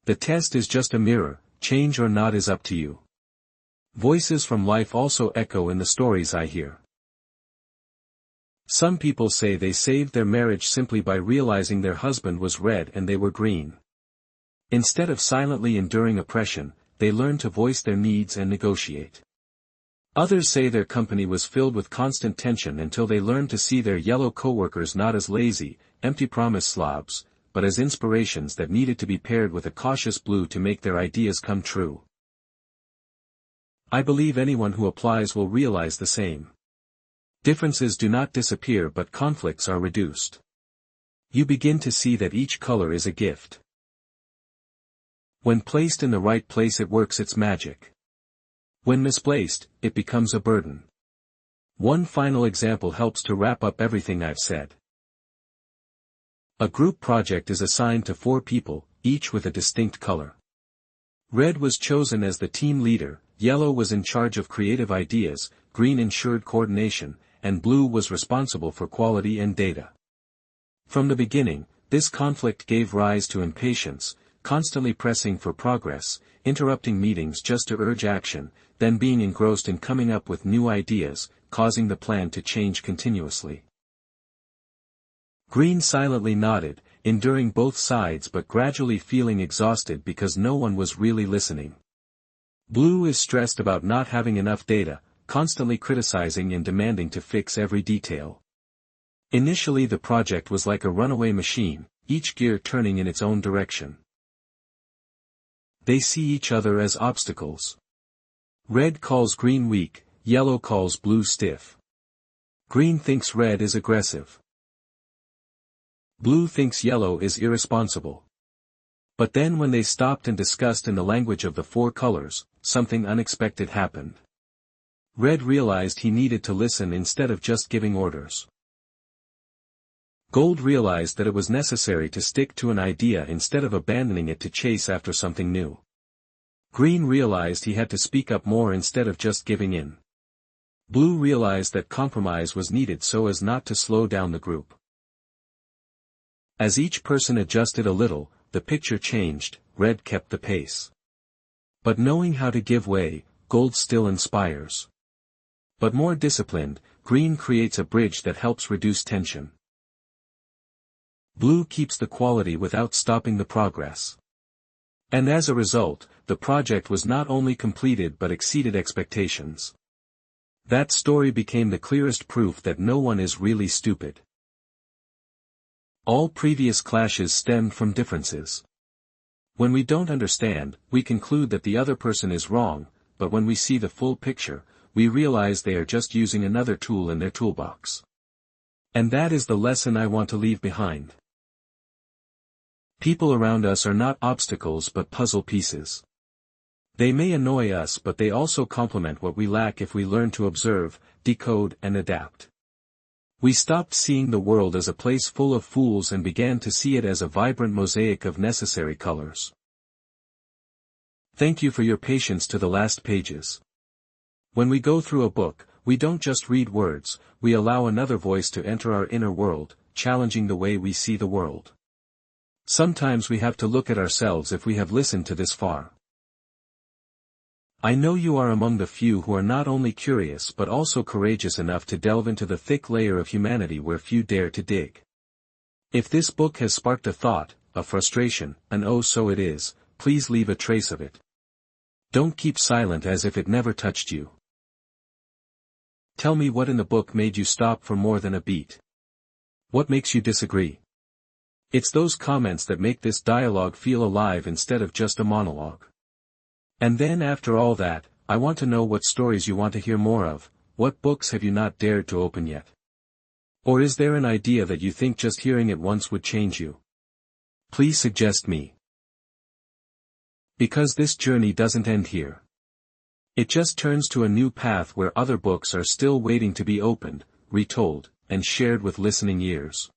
The test is just a mirror, change or not is up to you. Voices from life also echo in the stories I hear. Some people say they saved their marriage simply by realizing their husband was red and they were green. Instead of silently enduring oppression, they learned to voice their needs and negotiate. Others say their company was filled with constant tension until they learned to see their yellow coworkers not as lazy, empty promise slobs, but as inspirations that needed to be paired with a cautious blue to make their ideas come true. I believe anyone who applies will realize the same. Differences do not disappear but conflicts are reduced. You begin to see that each color is a gift. When placed in the right place it works its magic. When misplaced, it becomes a burden. One final example helps to wrap up everything I've said. A group project is assigned to 4 people, each with a distinct color. Red was chosen as the team leader, yellow was in charge of creative ideas, green ensured coordination, and blue was responsible for quality and data. From the beginning, this conflict gave rise to impatience, constantly pressing for progress, interrupting meetings just to urge action, then being engrossed in coming up with new ideas, causing the plan to change continuously. Green silently nodded, enduring both sides but gradually feeling exhausted because no one was really listening. Blue is stressed about not having enough data, constantly criticizing and demanding to fix every detail. Initially the project was like a runaway machine, each gear turning in its own direction. They see each other as obstacles. Red calls green weak, yellow calls blue stiff. Green thinks red is aggressive. Blue thinks yellow is irresponsible. But then when they stopped and discussed in the language of the 4 colors, something unexpected happened. Red realized he needed to listen instead of just giving orders. Gold realized that it was necessary to stick to an idea instead of abandoning it to chase after something new. Green realized he had to speak up more instead of just giving in. Blue realized that compromise was needed so as not to slow down the group. As each person adjusted a little, the picture changed, red kept the pace. But knowing how to give way, gold still inspires. But more disciplined, green creates a bridge that helps reduce tension. Blue keeps the quality without stopping the progress. And as a result, the project was not only completed but exceeded expectations. That story became the clearest proof that no one is really stupid. All previous clashes stemmed from differences. When we don't understand, we conclude that the other person is wrong, but when we see the full picture, we realize they are just using another tool in their toolbox. And that is the lesson I want to leave behind. People around us are not obstacles but puzzle pieces. They may annoy us but they also complement what we lack if we learn to observe, decode and adapt. We stopped seeing the world as a place full of fools and began to see it as a vibrant mosaic of necessary colors. Thank you for your patience to the last pages. When we go through a book, we don't just read words, we allow another voice to enter our inner world, challenging the way we see the world. Sometimes we have to look at ourselves if we have listened to this far. I know you are among the few who are not only curious but also courageous enough to delve into the thick layer of humanity where few dare to dig. If this book has sparked a thought, a frustration, an "oh so it is," please leave a trace of it. Don't keep silent as if it never touched you. Tell me what in the book made you stop for more than a beat. What makes you disagree? It's those comments that make this dialogue feel alive instead of just a monologue. And then after all that, I want to know what stories you want to hear more of, what books have you not dared to open yet? Or is there an idea that you think just hearing it once would change you? Please suggest me. Because this journey doesn't end here. It just turns to a new path where other books are still waiting to be opened, retold, and shared with listening ears.